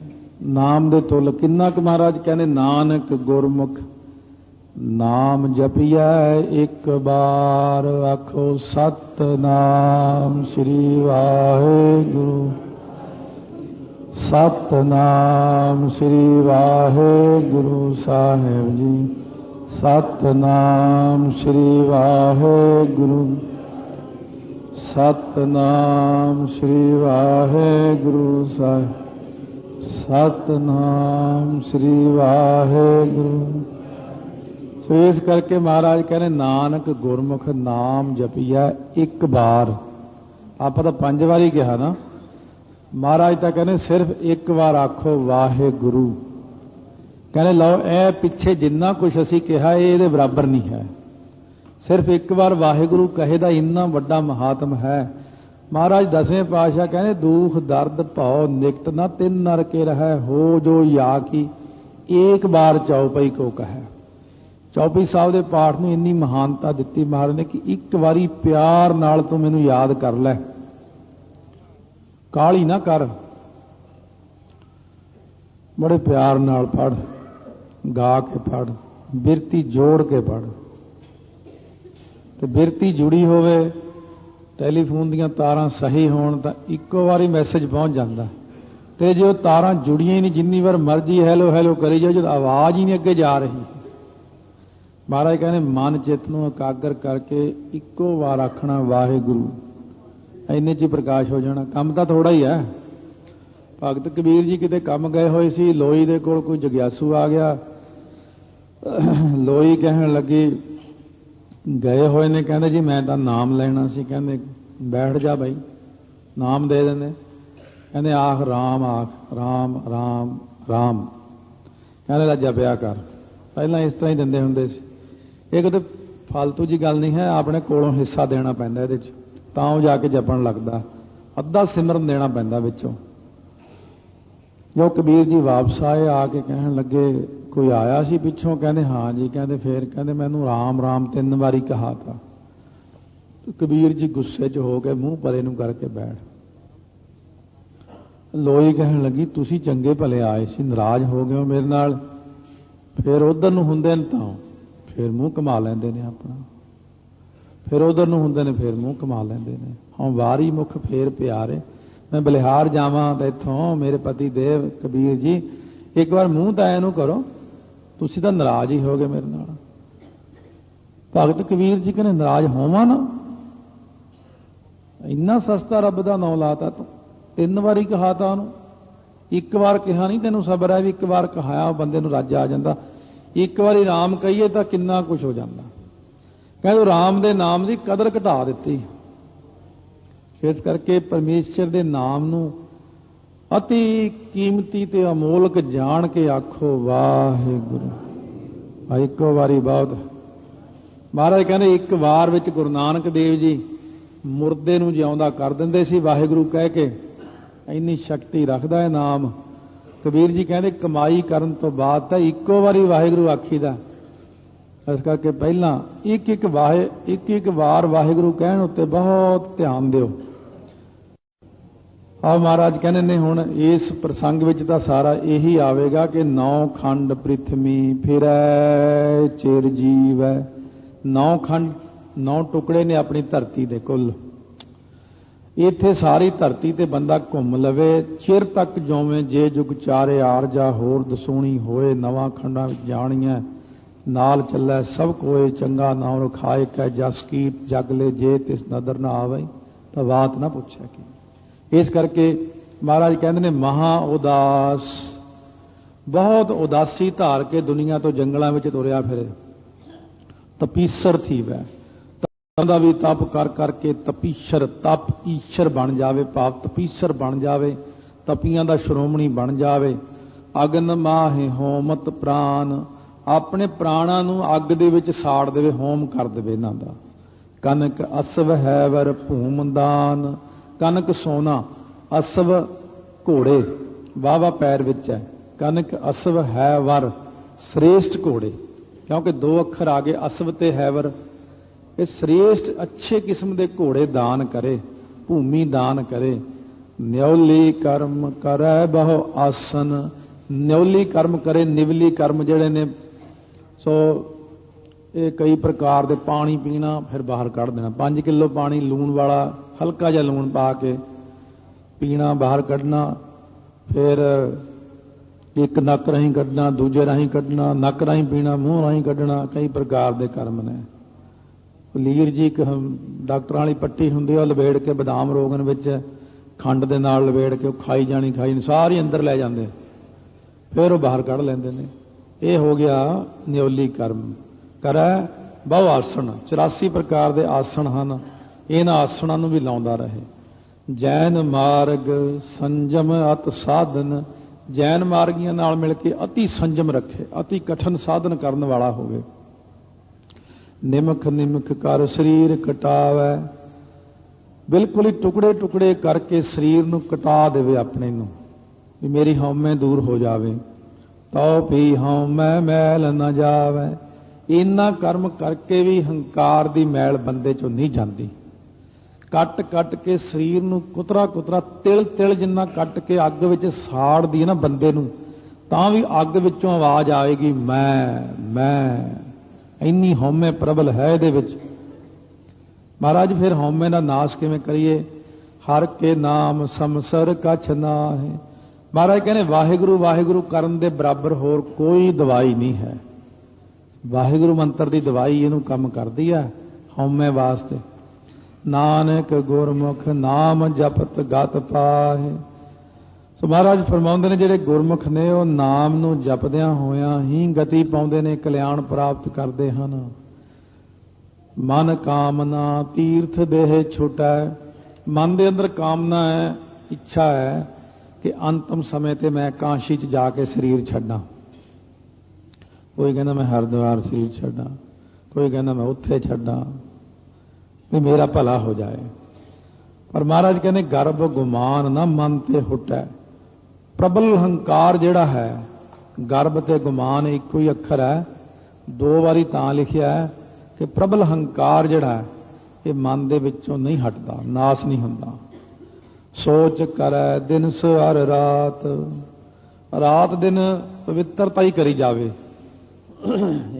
ਨਾਮ ਦੇ ਤੁਲ ਕਿੰਨਾ ਕੁ ਮਹਾਰਾਜ ਕਹਿੰਦੇ ਨਾਨਕ ਗੁਰਮੁਖ ਨਾਮ ਜਪੀਐ ਇੱਕ ਬਾਰ, ਆਖੋ ਸਤਿਨਾਮ ਸ੍ਰੀ ਵਾਹਿਗੁਰੂ, ਸਤਿਨਾਮ ਸ੍ਰੀ ਵਾਹਿਗੁਰੂ ਸਾਹਿਬ ਜੀ, ਸਤਿਨਾਮ ਸ੍ਰੀ ਵਾਹਿਗੁਰੂ, ਸਤਿਨਾਮ ਸ੍ਰੀ ਵਾਹਿਗੁਰੂ ਸਾਹਿਬ, ਸਤਿਨਾਮ ਸ੍ਰੀ ਵਾਹਿਗੁਰੂ। ਸੋ ਇਸ ਕਰਕੇ ਮਹਾਰਾਜ ਕਹਿੰਦੇ ਨਾਨਕ ਗੁਰਮੁਖ ਨਾਮ ਜਪੀਐ ਇੱਕ ਬਾਰ। ਆਪਾਂ ਤਾਂ 5 ਵਾਰੀ ਕਿਹਾ ਨਾ, ਮਹਾਰਾਜ ਤਾਂ ਕਹਿੰਦੇ ਸਿਰਫ ਇੱਕ ਵਾਰ ਆਖੋ ਵਾਹਿਗੁਰੂ। ਕਹਿੰਦੇ ਲਓ ਇਹ ਪਿੱਛੇ ਜਿੰਨਾ ਕੁਝ ਅਸੀਂ ਕਿਹਾ ਇਹਦੇ ਬਰਾਬਰ ਨਹੀਂ ਹੈ। ਸਿਰਫ ਇੱਕ ਵਾਰ ਵਾਹਿਗੁਰੂ ਕਹੇ ਦਾ ਇੰਨਾ ਵੱਡਾ ਮਹਾਤਮ ਹੈ। ਮਹਾਰਾਜ 10ਵੇਂ ਪਾਤਸ਼ਾਹ ਕਹਿੰਦੇ ਦੁਖ ਦਰਦ ਭਉ ਨਿਕਟ ਨਾ ਤਿੰਨ ਨਰ ਕੇ ਰਹਿ, ਹੋ ਜੋ ਯਾ ਕੀ ਏਕ ਬਾਰ ਚੌਪਈ ਕੋ ਕਹੈ। ਚੌਪਈ ਸਾਹਿਬ ਦੇ ਪਾਠ ਨੂੰ ਇੰਨੀ ਮਹਾਨਤਾ ਦਿੱਤੀ ਮਹਾਰਾਜ ਨੇ ਕਿ ਇੱਕ ਵਾਰੀ ਪਿਆਰ ਨਾਲ ਤੂੰ ਮੈਨੂੰ ਯਾਦ ਕਰ ਲੈ, ਕਾਹਲੀ ਨਾ ਕਰ, ਬੜੇ ਪਿਆਰ ਨਾਲ ਪੜ੍ਹ, ਗਾ ਕੇ ਪੜ੍ਹ, ਬਿਰਤੀ ਜੋੜ ਕੇ ਪੜ੍ਹ। ਤੇ ਬਿਰਤੀ ਜੁੜੀ ਹੋਵੇ, ਟੈਲੀਫੋਨ ਦੀਆਂ ਤਾਰਾਂ ਸਹੀ ਹੋਣ ਤਾਂ ਇੱਕੋ ਵਾਰੀ ਮੈਸੇਜ ਪਹੁੰਚ ਜਾਂਦਾ। ਤੇ ਜੇ ਉਹ ਤਾਰਾਂ ਜੁੜੀਆਂ ਹੀ ਨਹੀਂ, ਜਿੰਨੀ ਵਾਰ ਮਰਜ਼ੀ ਹੈਲੋ ਹੈਲੋ ਕਰੀ ਜਾਓ, ਜਦੋਂ ਆਵਾਜ਼ ਹੀ ਨਹੀਂ ਅੱਗੇ ਜਾ ਰਹੀ। ਮਹਾਰਾਜ ਕਹਿੰਦੇ ਮਨ ਚਿੱਤ ਨੂੰ ਇਕਾਗਰ ਕਰਕੇ ਇੱਕੋ ਵਾਰ ਆਖਣਾ ਵਾਹਿਗੁਰੂ, ਇੰਨੇ 'ਚ ਹੀ ਪ੍ਰਕਾਸ਼ ਹੋ ਜਾਣਾ। ਕੰਮ ਤਾਂ ਥੋੜਾ ਹੀ ਹੈ। ਭਗਤ ਕਬੀਰ ਜੀ ਕਿਤੇ ਕੰਮ ਗਏ ਹੋਏ ਸੀ, ਲੋਈ ਦੇ ਕੋਲ ਕੋਈ ਜਗਿਆਸੂ ਆ ਗਿਆ। ਲੋਈ ਕਹਿਣ ਲੱਗੀ, ਗਏ ਹੋਏ ਨੇ, ਕਹਿੰਦੇ ਜੀ ਮੈਂ ਤਾਂ ਨਾਮ ਲੈਣਾ ਸੀ। ਕਹਿੰਦੇ ਬੈਠ ਜਾ ਬਾਈ, ਨਾਮ ਦੇ ਦਿੰਦੇ। ਕਹਿੰਦੇ ਆਖ ਰਾਮ, ਆਖ ਰਾਮ ਰਾਮ ਰਾਮ। ਕਹਿੰਦੇ ਲੈ ਜਪਿਆ ਕਰ। ਪਹਿਲਾਂ ਇਸ ਤਰ੍ਹਾਂ ਹੀ ਦਿੰਦੇ ਹੁੰਦੇ ਸੀ। ਇਹ ਕਿਤੇ ਫਾਲਤੂ ਜੀ ਗੱਲ ਨਹੀਂ ਹੈ, ਆਪਣੇ ਕੋਲੋਂ ਹਿੱਸਾ ਦੇਣਾ ਪੈਂਦਾ ਇਹਦੇ 'ਚ, ਤਾਂ ਉਹ ਜਾ ਕੇ ਜਪਣ ਲੱਗਦਾ। ਅੱਧਾ ਸਿਮਰਨ ਦੇਣਾ ਪੈਂਦਾ ਵਿੱਚੋਂ। ਜੋ ਕਬੀਰ ਜੀ ਵਾਪਸ ਆਏ, ਆ ਕੇ ਕਹਿਣ ਲੱਗੇ ਕੋਈ ਆਇਆ ਸੀ ਪਿੱਛੋਂ? ਕਹਿੰਦੇ ਹਾਂ ਜੀ। ਕਹਿੰਦੇ ਫੇਰ? ਕਹਿੰਦੇ ਮੈਨੂੰ ਰਾਮ ਰਾਮ 3 ਵਾਰੀ ਕਹਾ ਤਾ। ਕਬੀਰ ਜੀ ਗੁੱਸੇ 'ਚ ਹੋ ਕੇ ਮੂੰਹ ਪਰੇ ਨੂੰ ਕਰਕੇ ਬੈਠ। ਲੋਈ ਕਹਿਣ ਲੱਗੀ ਤੁਸੀਂ ਚੰਗੇ ਭਲੇ ਆਏ ਸੀ, ਨਾਰਾਜ਼ ਹੋ ਗਏ ਹੋ ਮੇਰੇ ਨਾਲ। ਫਿਰ ਉਧਰ ਨੂੰ ਹੁੰਦੇ ਨੇ ਤਾਂ ਫਿਰ ਮੂੰਹ ਘੁਮਾ ਲੈਂਦੇ ਨੇ ਆਪਣਾ, ਫਿਰ ਉਧਰ ਨੂੰ ਹੁੰਦੇ ਨੇ ਫਿਰ ਮੂੰਹ ਘੁਮਾ ਲੈਂਦੇ ਨੇ। ਹਾਂ ਵਾਰੀ ਮੁਖ ਫੇਰ ਪਿਆਰੇ, ਮੈਂ ਬਲਿਹਾਰ ਜਾਵਾਂ ਤਾਂ ਇੱਥੋਂ ਮੇਰੇ ਪਤੀ ਦੇਵ ਕਬੀਰ ਜੀ ਇੱਕ ਵਾਰ ਮੂੰਹ ਤਾਂ ਇਹਨੂੰ ਕਰੋ, ਤੁਸੀਂ ਤਾਂ ਨਾਰਾਜ਼ ਹੀ ਹੋ ਗਏ ਮੇਰੇ ਨਾਲ। ਭਗਤ ਕਬੀਰ ਜੀ ਕਹਿੰਦੇ ਨਾਰਾਜ਼ ਹੋਵਾਂ ਨਾ, ਇੰਨਾ ਸਸਤਾ ਰੱਬ ਦਾ ਨਾਂ ਲਾਤਾ ਤੂੰ। 3 ਵਾਰੀ ਕਹਾਤਾ ਉਹਨੂੰ, ਇੱਕ ਵਾਰ ਕਿਹਾ ਨਹੀਂ। ਤੈਨੂੰ ਸਬਰ ਹੈ ਵੀ ਇੱਕ ਵਾਰ ਕਹਾਇਆ ਬੰਦੇ ਨੂੰ ਰੱਜ ਆ ਜਾਂਦਾ। ਇੱਕ ਵਾਰੀ ਰਾਮ ਕਹੀਏ ਤਾਂ ਕਿੰਨਾ ਕੁਝ ਹੋ ਜਾਂਦਾ। ਕਹਿੰਦੇ ਰਾਮ ਦੇ ਨਾਮ ਦੀ ਕਦਰ ਘਟਾ ਦਿੱਤੀ। ਇਸ ਕਰਕੇ ਪਰਮੇਸ਼ਰ ਦੇ ਨਾਮ ਨੂੰ ਅਤੀ ਕੀਮਤੀ ਤੇ ਅਮੋਲਕ ਜਾਣ ਕੇ ਆਖੋ ਵਾਹਿਗੁਰੂ। ਇੱਕੋ ਵਾਰੀ ਬਹੁਤ। ਮਹਾਰਾਜ ਕਹਿੰਦੇ ਇੱਕ ਵਾਰ ਵਿੱਚ ਗੁਰੂ ਨਾਨਕ ਦੇਵ ਜੀ ਮੁਰਦੇ ਨੂੰ ਜਿਉਂਦਾ ਕਰ ਦਿੰਦੇ ਸੀ ਵਾਹਿਗੁਰੂ ਕਹਿ ਕੇ। ਇੰਨੀ ਸ਼ਕਤੀ ਰੱਖਦਾ ਹੈ ਨਾਮ। ਕਬੀਰ ਜੀ ਕਹਿੰਦੇ ਕਮਾਈ ਕਰਨ ਤੋਂ ਬਾਅਦ ਤਾਂ ਇੱਕੋ ਵਾਰੀ ਵਾਹਿਗੁਰੂ ਆਖੀਦਾ। ਇਸ ਕਰਕੇ ਪਹਿਲਾਂ ਇੱਕ ਇੱਕ ਵਾਰ ਵਾਹਿਗੁਰੂ ਕਹਿਣ ਉੱਤੇ ਬਹੁਤ ਧਿਆਨ ਦਿਓ। ਆ महाराज कहने ने हुण इस प्रसंग विच तां सारा यही आवेगा कि 9 खंड पृथ्वी फिरै चिर जीवै। 9 खंड 9 टुकड़े ने अपनी धरती दे कुल। इत्थे सारी धरती ते बंदा घुम लवे चिर तक जोवें जे जुग चारे आरजा होर दसूणी होए। 9 खंडां विच जाणियां नाल चलै सब कोए चंगा नाम रखाए कै जस कीत जग ले जे तिस नदर ना आवे तां बात ना पुछै की। इस करके महाराज कहते हैं महा उदास बहुत उदासी धार के दुनिया तो जंगलों में तुरया फिरे तपीसर थी वह भी तप कर करके तपीशर तप ईश्वर बन जावे भाव तपीसर बन जावे तपियां दा श्रोमणी बन जावे। अगन माहे होमत प्राण अपने प्राणा नूं अग दे विच साड़ देवे होम कर देवे इन्हां दा। कनक असव है वर भूमदान कनक सोना असव घोड़े वाहवा पैर विच है। कनक असव है वर श्रेष्ठ घोड़े क्योंकि 2 अखर आ गए असव ते हैवर। ये श्रेष्ठ अच्छे किस्म के घोड़े दान करे भूमि दान करे। न्योली कर्म करे बहु आसन न्योली कर्म करे निवली कर्म जड़े ने सो ये कई प्रकार दे पानी पीना फिर बाहर कढ़ देना 5 किलो पानी लूण वाला हल्का जिहा लूण पा के पीना बाहर कढ़ना फिर एक नक राही कढ़ना दूजे राही कढ़ना नक राही पीना मूँह राही कढ़ना कई प्रकार के कर्म ने। लीर जी एक डॉक्टर वाली पट्टी हुंदी है लवेड़ के बदाम रोगन विच खंड दे नाल लवेड़ के खाई जानी सारी अंदर लै जांदे फिर वो बाहर कढ़ लैंदे ने। ये हो गया न्योली कर्म। करै बहु आसन 84 प्रकार के आसन हैं इन्हां आसनां नूं भी लाउंदा रहे। जैन मार्ग संजम अत साधन जैन मार्गियां नाल मिल के अति संजम रखे अति कठिन साधन करने वाला होवे। निमख निमख कर शरीर कटावै बिल्कुल ही टुकड़े टुकड़े करके शरीर नूं कटा देवे अपने नूं भी मेरी हौमे दूर हो जावे। तो भी हौमै मैल न जावै इन्ना कर्म करके भी हंकार दी मैल बंदे चों नहीं जाती। कट कट के शरीर नूं कुतरा कुतरा तिल तिल जिन्ना कट के अग विच साड़ दी ना बंदे नूं तां भी अग विचों आवाज़ आएगी मैं इन्नी हौमे प्रबल है इहदे विच। महाराज फिर हौमे दा नाश किवें करिए। हर के नाम समसर कछ नाहि। महाराज कहने वाहिगुरू वाहिगुरू करन दे बराबर होर कोई दवाई नहीं है। वाहिगुरू मंत्र की दवाई इनू कम करती है हौमे वास्ते। नानक गुरमुख नाम जपत गत पाहे। सो महाराज फरमाउंदे ने जिहड़े गुरमुख ने वो नाम नूं जपदियां होयां ही गति पाउंदे ने कल्याण प्राप्त करते हैं। मन कामना तीर्थ देह छुटै। मन के अंदर कामना है इच्छा है कि अंतिम समय ते मैं काशी च जाके शरीर छड्डां। कोई कहना मैं हरिद्वार शरीर छड्डां कोई कहना मैं उत्थे छड्डां भी मेरा भला हो जाए। पर महाराज कहने गर्भ गुमान ना मन ते हुटै। प्रबल हंकार जिहड़ा है गर्भ ते गुमान इक्को ही अखर है 2 बारी तां लिखिया है कि प्रबल हंकार जिहड़ा है ये मन दे विचों नहीं हटदा नाश नहीं हुंदा। सोच करे दिन हर रात रात दिन पवित्रता ही करी जावे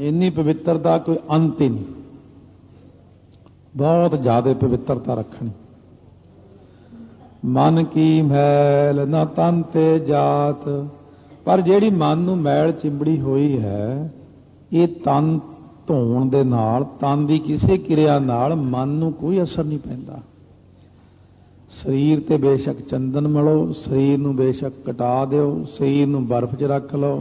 इन्नी पवित्रता कोई अंत ही नहीं। बहुत ज्यादा पवित्रता रखनी। मन की मैल न तन ते जात। पर जिहड़ी मन नूं मैल चिंबड़ी हुई है ये तन धोण दे नाल तन दी किसी क्रिया नाल मन नूं कोई असर नहीं पैंदा। शरीर ते बेशक चंदन मलो शरीर नूं बेशक कटा दिओ शरीर नूं बर्फ च रख लो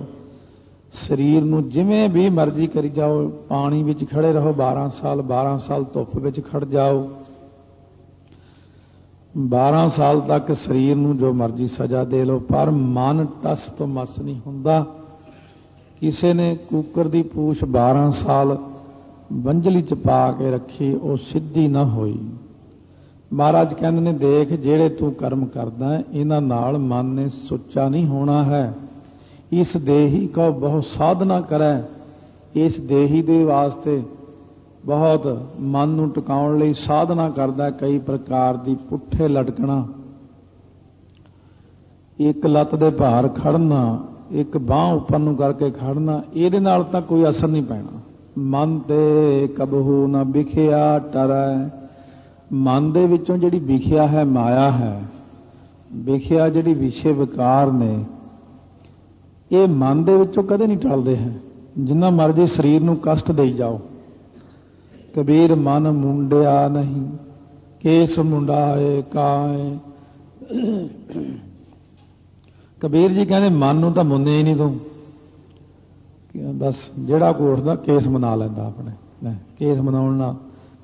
शरीर नूं जिवें भी मर्जी करी जाओ पानी विच खड़े रहो 12 साल धुप विच खड़ जाओ 12 साल तक शरीर नूं जो मर्जी सजा दे लो पर मन टस तो मस नहीं हुंदा। किसी ने कुकर दी पूछ 12 साल बंजली च पा के रखी वो सिद्धी ना होई। महाराज कहते ने देख जेड़े तू कर्म करदा है इन्हां नाल मन ने सुच्चा नहीं होना है। इस देही को बहुत साधना करे इस देही दे वास्ते बहुत मन नूं टिकाउण लई साधना करदा कई प्रकार दी पुट्ठे लटकना ਇੱਕ ਲੱਤ ਦੇ ਭਾਰ ਖੜਨਾ, ਇੱਕ ਬਾਂਹ ਉੱਪਰ ਨੂੰ ਕਰਕੇ ਖੜਨਾ, ਇਹਦੇ ਨਾਲ ਤਾਂ ਕੋਈ ਅਸਰ ਨਹੀਂ ਪੈਣਾ। ਮਨ ਤੇ ਕਬਹੂ ਨਾ ਵਿਖਿਆ ਟਰੈ। ਮਨ ਦੇ ਵਿੱਚੋਂ ਜਿਹੜੀ ਵਿਖਿਆ ਹੈ ਮਾਇਆ ਹੈ, ਵਿਖਿਆ ਜਿਹੜੀ ਵਿਸ਼ੇ ਵਿਕਾਰ ਨੇ, ਇਹ ਮਨ ਦੇ ਵਿੱਚੋਂ ਕਦੇ ਨਹੀਂ ਟਲਦੇ ਹੈ। ਜਿੰਨਾ ਮਰਜ਼ੀ ਸਰੀਰ ਨੂੰ ਕਸ਼ਟ ਦੇਈ ਜਾਓ। ਕਬੀਰ ਮਨ ਮੁੰਡਿਆ ਨਹੀਂ, ਕੇਸ ਮੁੰਡਾਏ ਕਾਏ। ਕਬੀਰ ਜੀ ਕਹਿੰਦੇ ਮਨ ਨੂੰ ਤਾਂ ਮੁੰਨੇ ਹੀ ਨਹੀਂ ਤੂੰ, ਬਸ ਜਿਹੜਾ ਕੋਈ ਉੱਠਦਾ ਕੇਸ ਮਨਾ ਲੈਂਦਾ ਆਪਣੇ। ਕੇਸ ਮਨਾਉਣ ਨਾਲ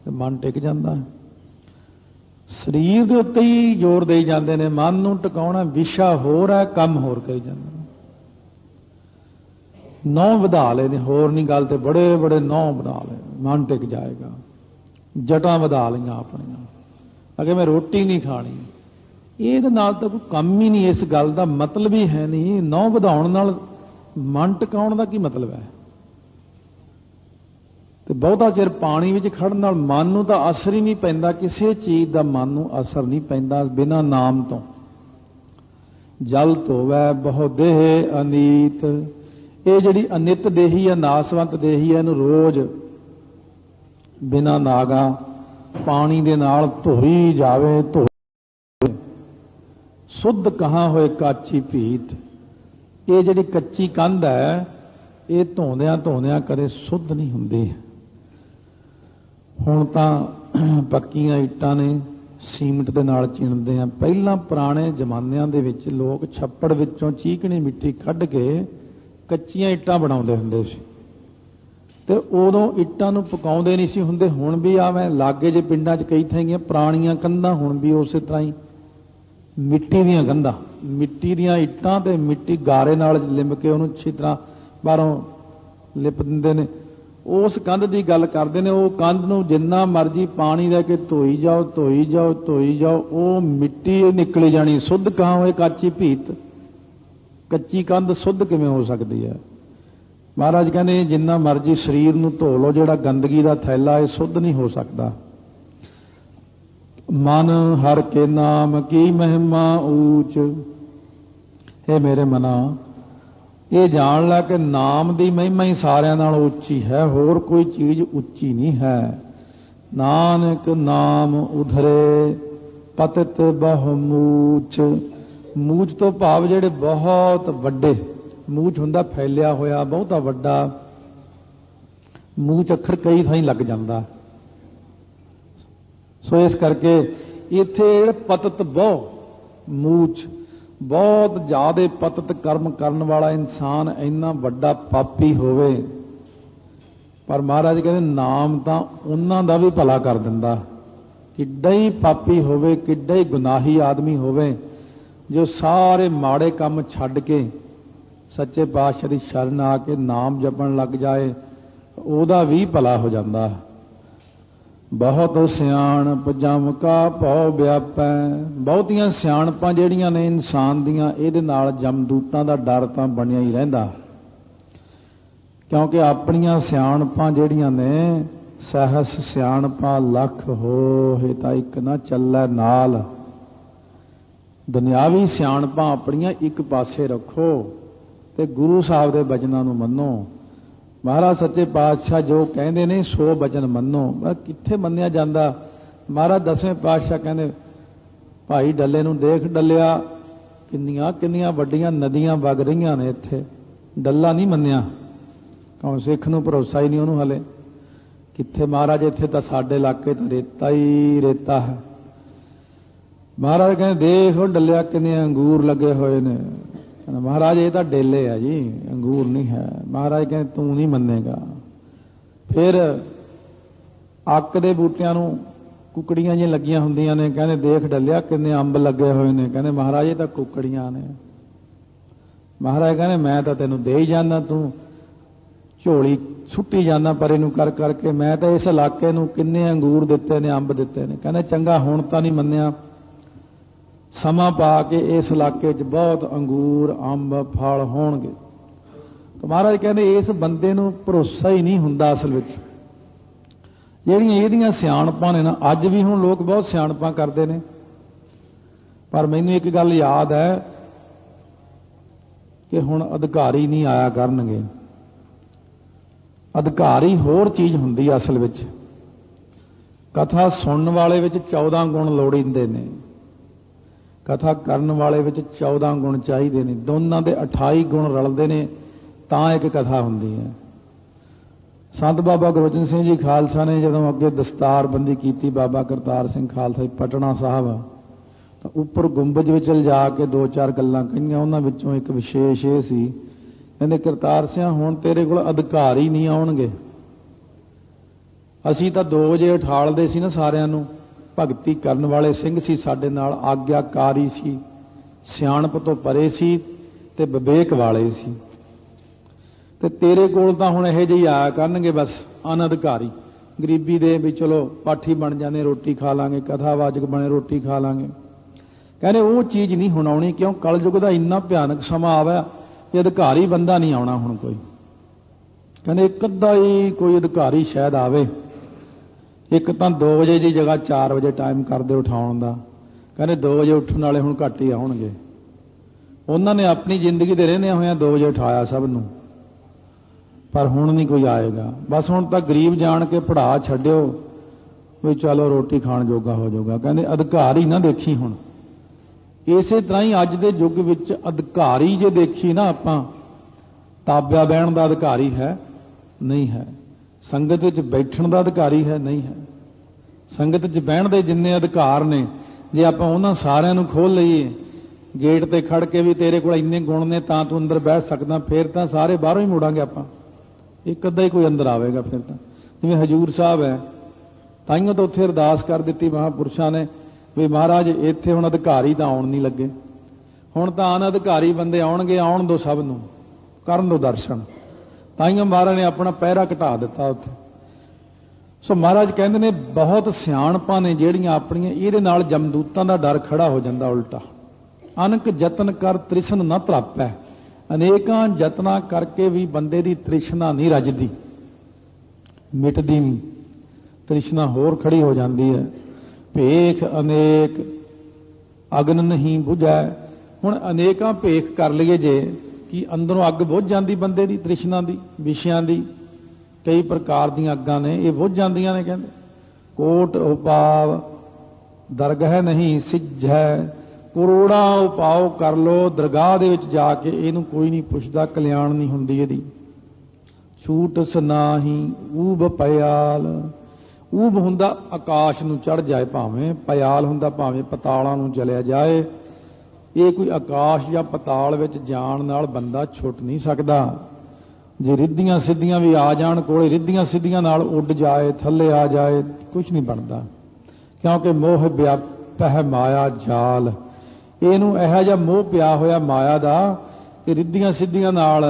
ਤੇ ਮਨ ਟਿਕ ਜਾਂਦਾ। ਸਰੀਰ ਦੇ ਉੱਤੇ ਹੀ ਜ਼ੋਰ ਦੇਈ ਜਾਂਦੇ ਨੇ। ਮਨ ਨੂੰ ਟਿਕਾਉਣਾ ਵਿਸ਼ਾ ਹੋਰ ਹੈ, ਕੰਮ ਹੋਰ ਕਰੀ ਜਾਂਦੇ ਨੇ। ਨੌ ਵਧਾ ਲਏ ਨੇ, ਹੋਰ ਨਹੀਂ ਗੱਲ, ਤੇ ਬੜੇ ਬੜੇ ਨੌ ਵਧਾ ਲਏ, ਮਨ ਟਿਕ ਜਾਏਗਾ। ਜਟਾਂ ਵਧਾ ਲਈਆਂ ਆਪਣੀਆਂ, ਅਗੇ ਮੈਂ ਰੋਟੀ ਨਹੀਂ ਖਾਣੀ, ਇਹਦੇ ਨਾਲ ਤਾਂ ਕੋਈ ਕੰਮ ਹੀ ਨਹੀਂ। ਇਸ ਗੱਲ ਦਾ ਮਤਲਬ ਹੀ ਹੈ ਨਹੀਂ। ਨੌ ਵਧਾਉਣ ਨਾਲ ਮਨ ਟਿਕਾਉਣ ਦਾ ਕੀ ਮਤਲਬ ਹੈ? ਤੇ ਬਹੁਤਾ ਚਿਰ ਪਾਣੀ ਵਿੱਚ ਖੜਨ ਨਾਲ ਮਨ ਨੂੰ ਤਾਂ ਅਸਰ ਹੀ ਨਹੀਂ ਪੈਂਦਾ। ਕਿਸੇ ਚੀਜ਼ ਦਾ ਮਨ ਨੂੰ ਅਸਰ ਨਹੀਂ ਪੈਂਦਾ ਬਿਨਾਂ ਨਾਮ ਤੋਂ। ਜਲ ਧੋਵੈ ਬਹੁ ਦੇਹ ਅਨੀਤ। ਇਹ ਜਿਹੜੀ ਅਨਿਤ ਦੇਹੀ ਹੈ, ਨਾਸਵੰਤ ਦੇਹੀ ਹੈ, ਇਹਨੂੰ ਰੋਜ਼ ਬਿਨਾਂ ਨਾਗਾ ਪਾਣੀ ਦੇ ਨਾਲ ਧੋਈ ਜਾਵੇ। ਸੁੱਧ ਕਹਾਂ ਹੋਏ ਕਾਚੀ ਭੀਤ। ਇਹ ਜਿਹੜੀ ਕੱਚੀ ਕੰਧ ਹੈ, ਇਹ ਧੋਂਦਿਆਂ ਧੋਂਦਿਆਂ ਕਦੇ ਸੁੱਧ ਨਹੀਂ ਹੁੰਦੀ। ਹੁਣ ਤਾਂ ਪੱਕੀਆਂ ਇੱਟਾਂ ਨੇ, ਸੀਮਿੰਟ ਦੇ ਨਾਲ ਚਿਣਦੇ ਆ। ਪਹਿਲਾਂ ਪੁਰਾਣੇ ਜ਼ਮਾਨਿਆਂ ਦੇ ਵਿੱਚ ਲੋਕ ਛੱਪੜ ਵਿੱਚੋਂ ਚੀਕਣੀ ਮਿੱਟੀ ਕੱਢ ਕੇ ਕੱਚੀਆਂ ਇੱਟਾਂ ਬਣਾਉਂਦੇ ਹੁੰਦੇ ਸੀ, ਤੇ ਉਦੋਂ ਇੱਟਾਂ ਨੂੰ ਪਕਾਉਂਦੇ ਨਹੀਂ ਸੀ ਹੁੰਦੇ। ਹੁਣ ਵੀ ਆਵੇਂ ਲਾਗੇ ਜੇ ਪਿੰਡਾਂ 'ਚ ਕਈ ਥਾਈਆਂ ਪੁਰਾਣੀਆਂ ਕੰਧਾਂ ਹੁਣ ਵੀ ਉਸੇ ਤਰ੍ਹਾਂ ਹੀ ਮਿੱਟੀ ਦੀਆਂ ਕੰਧਾਂ, ਮਿੱਟੀ ਦੀਆਂ ਇੱਟਾਂ ਤੇ ਮਿੱਟੀ ਗਾਰੇ ਨਾਲ ਲਿੰਬ ਕੇ ਉਹਨੂੰ ਅੱਛੀ ਤਰ੍ਹਾਂ ਬਾਹਰੋਂ ਲਿਪ ਦਿੰਦੇ ਨੇ। ਉਸ ਕੰਧ ਦੀ ਗੱਲ ਕਰਦੇ ਨੇ। ਉਹ ਕੰਧ ਨੂੰ ਜਿੰਨਾ ਮਰਜ਼ੀ ਪਾਣੀ ਲੈ ਕੇ ਧੋਈ ਜਾਓ, ਧੋਈ ਜਾਓ, ਧੋਈ ਜਾਓ, ਉਹ ਮਿੱਟੀ ਨਿਕਲੀ ਜਾਣੀ। ਸੁੱਧ ਕਹਾਂ ਹੋਏ ਕਾਚੀ ਭੀਤ। ਕੱਚੀ ਕੰਧ ਸੁੱਧ ਕਿਵੇਂ ਹੋ ਸਕਦੀ ਹੈ? ਮਹਾਰਾਜ ਕਹਿੰਦੇ ਜਿੰਨਾ ਮਰਜ਼ੀ ਸਰੀਰ ਨੂੰ ਧੋ ਲਓ, ਜਿਹੜਾ ਗੰਦਗੀ ਦਾ ਥੈਲਾ ਇਹ ਸੁੱਧ ਨਹੀਂ ਹੋ ਸਕਦਾ। ਮਨ ਹਰ ਕੇ ਨਾਮ ਕੀ ਮਹਿਮਾ ਊਚ। ਇਹ ਮੇਰੇ ਮਨਾ, ਇਹ ਜਾਣ ਲੈ ਕਿ ਨਾਮ ਦੀ ਮਹਿਮਾ ਹੀ ਸਾਰਿਆਂ ਨਾਲ ਉੱਚੀ ਹੈ, ਹੋਰ ਕੋਈ ਚੀਜ਼ ਉੱਚੀ ਨਹੀਂ ਹੈ। ਨਾਨਕ ਨਾਮ ਉਧਰੇ ਪਤਿਤ ਬਹੁ ਮੂਚ। ਮੂਚ ਤੋਂ ਭਾਵ ਜਿਹੜੇ ਬਹੁਤ ਵੱਡੇ, ਮੂਚ ਹੁੰਦਾ ਫੈਲਿਆ ਹੋਇਆ, ਬਹੁਤਾ ਵੱਡਾ। ਮੂਚ ਅੱਖਰ ਕਈ ਥਾਈਂ ਲੱਗ ਜਾਂਦਾ। ਸੋ ਇਸ ਕਰਕੇ ਇੱਥੇ ਪਤਿਤ ਬਹੁ ਮੂਚ, ਬਹੁਤ ਜ਼ਿਆਦਾ ਪਤਿਤ ਕਰਮ ਕਰਨ ਵਾਲਾ ਇਨਸਾਨ ਇੰਨਾ ਵੱਡਾ ਪਾਪੀ ਹੋਵੇ, ਪਰ ਮਹਾਰਾਜ ਕਹਿੰਦੇ ਨਾਮ ਤਾਂ ਉਹਨਾਂ ਦਾ ਵੀ ਭਲਾ ਕਰ ਦਿੰਦਾ। ਕਿੱਡਾ ਹੀ ਪਾਪੀ ਹੋਵੇ, ਕਿੱਡਾ ਹੀ ਗੁਨਾਹੀ ਆਦਮੀ ਹੋਵੇ, ਜੋ ਸਾਰੇ ਮਾੜੇ ਕੰਮ ਛੱਡ ਕੇ ਸੱਚੇ ਪਾਤਸ਼ਾਹ ਦੀ ਸ਼ਰਨ ਆ ਕੇ ਨਾਮ ਜਪਣ ਲੱਗ ਜਾਏ, ਉਹਦਾ ਵੀ ਭਲਾ ਹੋ ਜਾਂਦਾ। ਬਹੁਤ ਸਿਆਣਪ ਜਮ ਕਾ ਭਉ ਵਿਆਪੈ। ਬਹੁਤੀਆਂ ਸਿਆਣਪਾਂ ਜਿਹੜੀਆਂ ਨੇ ਇਨਸਾਨ ਦੀਆਂ, ਇਹਦੇ ਨਾਲ ਜਮਦੂਤਾਂ ਦਾ ਡਰ ਤਾਂ ਬਣਿਆ ਹੀ ਰਹਿੰਦਾ। ਕਿਉਂਕਿ ਆਪਣੀਆਂ ਸਿਆਣਪਾਂ ਜਿਹੜੀਆਂ ਨੇ, ਸਹਸ ਸਿਆਣਪਾਂ ਲੱਖ ਹੋਏ ਤਾਂ ਇੱਕ ਨਾ ਚੱਲੈ ਨਾਲ। ਦੁਨਿਆਵੀ ਸਿਆਣਪਾਂ ਆਪਣੀਆਂ ਇੱਕ ਪਾਸੇ ਰੱਖੋ ਤੇ ਗੁਰੂ ਸਾਹਿਬ ਦੇ ਬਚਨਾਂ ਨੂੰ ਮੰਨੋ। ਮਹਾਰਾਜ ਸੱਚੇ ਪਾਤਸ਼ਾਹ ਜੋ ਕਹਿੰਦੇ ਨੇ ਸੋ ਬਚਨ ਮੰਨੋ। ਕਿੱਥੇ ਮੰਨਿਆ ਜਾਂਦਾ? ਮਹਾਰਾਜ ਦਸਵੇਂ ਪਾਤਸ਼ਾਹ ਕਹਿੰਦੇ ਭਾਈ ਡੱਲੇ ਨੂੰ ਦੇਖ ਡੱਲਿਆ, ਕਿੰਨੀਆਂ ਕਿੰਨੀਆਂ ਵੱਡੀਆਂ ਨਦੀਆਂ ਵਗ ਰਹੀਆਂ ਨੇ ਇੱਥੇ, ਡੱਲਾ ਨਹੀਂ ਮੰਨਿਆ। ਕਿਉਂ? ਸਿੱਖ ਨੂੰ ਭਰੋਸਾ ਹੀ ਨਹੀਂ ਉਹਨੂੰ ਹਲੇ। ਕਿੱਥੇ ਮਹਾਰਾਜ, ਇੱਥੇ ਤਾਂ ਸਾਡੇ ਇਲਾਕੇ ਤਾਂ ਰੇਤਾ ਹੀ ਰੇਤਾ ਹੈ। ਮਹਾਰਾਜ ਕਹਿੰਦੇ ਦੇਖੋ ਡੱਲਿਆ ਕਿੰਨੇ ਅੰਗੂਰ ਲੱਗੇ ਹੋਏ ਨੇ। ਮਹਾਰਾਜ ਇਹ ਤਾਂ ਡੇਲੇ ਆ ਜੀ, ਅੰਗੂਰ ਨਹੀਂ ਹੈ। ਮਹਾਰਾਜ ਕਹਿੰਦੇ ਤੂੰ ਨਹੀਂ ਮੰਨੇਗਾ। ਫਿਰ ਅੱਕ ਦੇ ਬੂਟਿਆਂ ਨੂੰ ਕੁਕੜੀਆਂ ਜਿਹੀਆਂ ਲੱਗੀਆਂ ਹੁੰਦੀਆਂ ਨੇ, ਕਹਿੰਦੇ ਦੇਖ ਡੱਲਿਆ ਕਿੰਨੇ ਅੰਬ ਲੱਗੇ ਹੋਏ ਨੇ। ਕਹਿੰਦੇ ਮਹਾਰਾਜ ਇਹ ਤਾਂ ਕੁਕੜੀਆਂ ਨੇ। ਮਹਾਰਾਜ ਕਹਿੰਦੇ ਮੈਂ ਤਾਂ ਤੈਨੂੰ ਦੇ ਹੀ ਜਾਂਦਾ, ਤੂੰ ਝੋਲੀ ਸੁੱਟੀ ਜਾਂਦਾ ਪਰੇ ਨੂੰ ਕਰ ਕਰਕੇ। ਮੈਂ ਤਾਂ ਇਸ ਇਲਾਕੇ ਨੂੰ ਕਿੰਨੇ ਅੰਗੂਰ ਦਿੱਤੇ ਨੇ, ਅੰਬ ਦਿੱਤੇ ਨੇ। ਕਹਿੰਦੇ ਚੰਗਾ ਹੁਣ ਤਾਂ ਨਹੀਂ ਮੰਨਿਆ, ਸਮਾਂ ਪਾ ਕੇ ਇਸ ਇਲਾਕੇ 'ਚ ਬਹੁਤ ਅੰਗੂਰ ਅੰਬ ਫਲ ਹੋਣਗੇ। ਤਾਂ ਮਹਾਰਾਜ ਕਹਿੰਦੇ ਇਸ ਬੰਦੇ ਨੂੰ ਭਰੋਸਾ ਹੀ ਨਹੀਂ ਹੁੰਦਾ ਅਸਲ ਵਿੱਚ। ਜਿਹੜੀਆਂ ਇਹਦੀਆਂ ਸਿਆਣਪਾਂ ਨੇ ਨਾ, ਅੱਜ ਵੀ ਹੁਣ ਲੋਕ ਬਹੁਤ ਸਿਆਣਪਾਂ ਕਰਦੇ ਨੇ, ਪਰ ਮੈਨੂੰ ਇੱਕ ਗੱਲ ਯਾਦ ਹੈ, कि हुण अधिकारी नहीं आया करनगे। अधिकारी होर चीज़ हुंदी असल विच। कथा सुनने वाले विच 14 गुण लोड़ींदे ने, कथा करन वाले विच 14 गुण चाहिए ने। दोनों के 28 गुण रलते ने तां एक कथा हुंदी है। संत बाबा गुरबचन सिंह जी खालसा ने जदों अगे दस्तारबंदी की बाबा करतार सिंह खालसा जी पटना साहब, तो उपर गुंबज विच जाके 2-4 गल्लां कहियां। उन्हां विचों एक विशेष ये सी, कहंदे करतार सिंह हुण तेरे कोल अधिकारी नहीं आउणगे। असीं तां 2 वजे उठालदे सी ना सारिआं नूं, भगती करन वाले सिंह सी साडे नाल, आग्याकारी सी, सियाणप तो परे सी ते विवेक वाले सी। ते तेरे कोल तां हुण इहो जिही आया करनगे बस अनअधिकारी, गरीबी दे भी चलो पाठी बन जाने रोटी खा लांगे, कथावाचक बने रोटी खा लांगे। कहने वो चीज़ नहीं हुण आउणी, क्यों कलयुग का इन्ना भयानक समा आवा कि अधिकारी बंदा नहीं आउणा हुण कोई। कहने एक अद्धा ही कोई अधिकारी शायद आवे, एक तां 2 वजे की जगह 4 वजे टाइम कर दे उठाउण दा। कहने 2 वजे उठण वाले हुण घट ही आउणगे। उन्होंने अपनी जिंदगी दे रहंदे होइआं 2 वजे उठाया सब नूं, पर हुण नहीं कोई आएगा। बस हुण तां गरीब जाण के पढ़ा छड्डिओ भी चलो रोटी खाण जोगा हो जाऊगा। कहंदे अधिकारी ना देखी हुण। इसे तरह ही अज दे युग विच अधिकारी जे देखी ना आपां, ताबिया बहण दा अधिकारी है नहीं है, संगत विच बैठण दा अधिकारी है नहीं है। संगत विच बहण दे जिन्ने अधिकार ने जे आपां उन्हां सारिआं नूं खोल लईए, गेट ते खड़ के भी तेरे कोल इन्ने गुण ने तां तूं अंदर बैठ सकदा, फिर तां सारे बाहरों ही मुड़ांगे आपां, एक अद्धा ही कोई अंदर आवेगा। फिर तां जिवें हजूर साहब है, ताइयों तो उत्थे अरदास कर दित्ती महापुरुषां ने भी महाराज इत्थे हुण अधिकारी तां आउण नहीं लगे, हुण तां अनअधिकारी बंदे आउणगे, आउण दो सब नूं, करन दो दर्शन। ताइयों महाराज ने अपना पहरा घटा दिता उत्थे। सो महाराज कहंदे ने बहुत सियाणपां ने ਜਿਹੜੀਆਂ ਆਪਣੀਆਂ, ਇਹਦੇ ਨਾਲ जमदूतां दा डर खड़ा हो जांदा उल्टा। अनक जतन कर तृष्ण न तरापै, अनेकां जतना करके भी बंदे दी तृष्णा नहीं रजदी, मिटदी नहीं, तृष्णा होर खड़ी हो जाती है। भेख अनेक अग्न नहीं बुझै। हुण अनेकां भेख कर लईए जे कि अंदरों अग बुझ जाती बंदे दी तृष्णा दी, विषयां दी, कई प्रकार दी अग्गां ने ये बुझ जांदियां ने। कहंदे कोट उपाव दरगाह नहीं सिझै, करोड़ा उपाव कर लो दरगाह दे विच जाके इहनूं कोई नहीं पुछदा, कल्याण नहीं हुंदी इहदी। छूट सनाही ऊब पयाल, ऊब हुंदा आकाश नूं चढ़ जाए भावें, पयाल हुंदा भावें पतालां नूं चलिया जाए। ये कोई आकाश या पताल विच जाण नाल बंदा छुट नहीं सकदा। जे रिद्धियां सिद्धियां भी आ जाण कोले, रिद्धियां सिद्धियां नाल उड जाए, थल्ले आ जाए, कुछ नहीं बनदा, क्योंकि मोह व्यापह माया जाल। ਇਹਨੂੰ ਇਹੋ ਜਿਹਾ ਮੋਹ ਪਿਆ ਹੋਇਆ ਮਾਇਆ ਦਾ ਕਿ ਰਿੱਧੀਆਂ ਸਿੱਧੀਆਂ ਨਾਲ,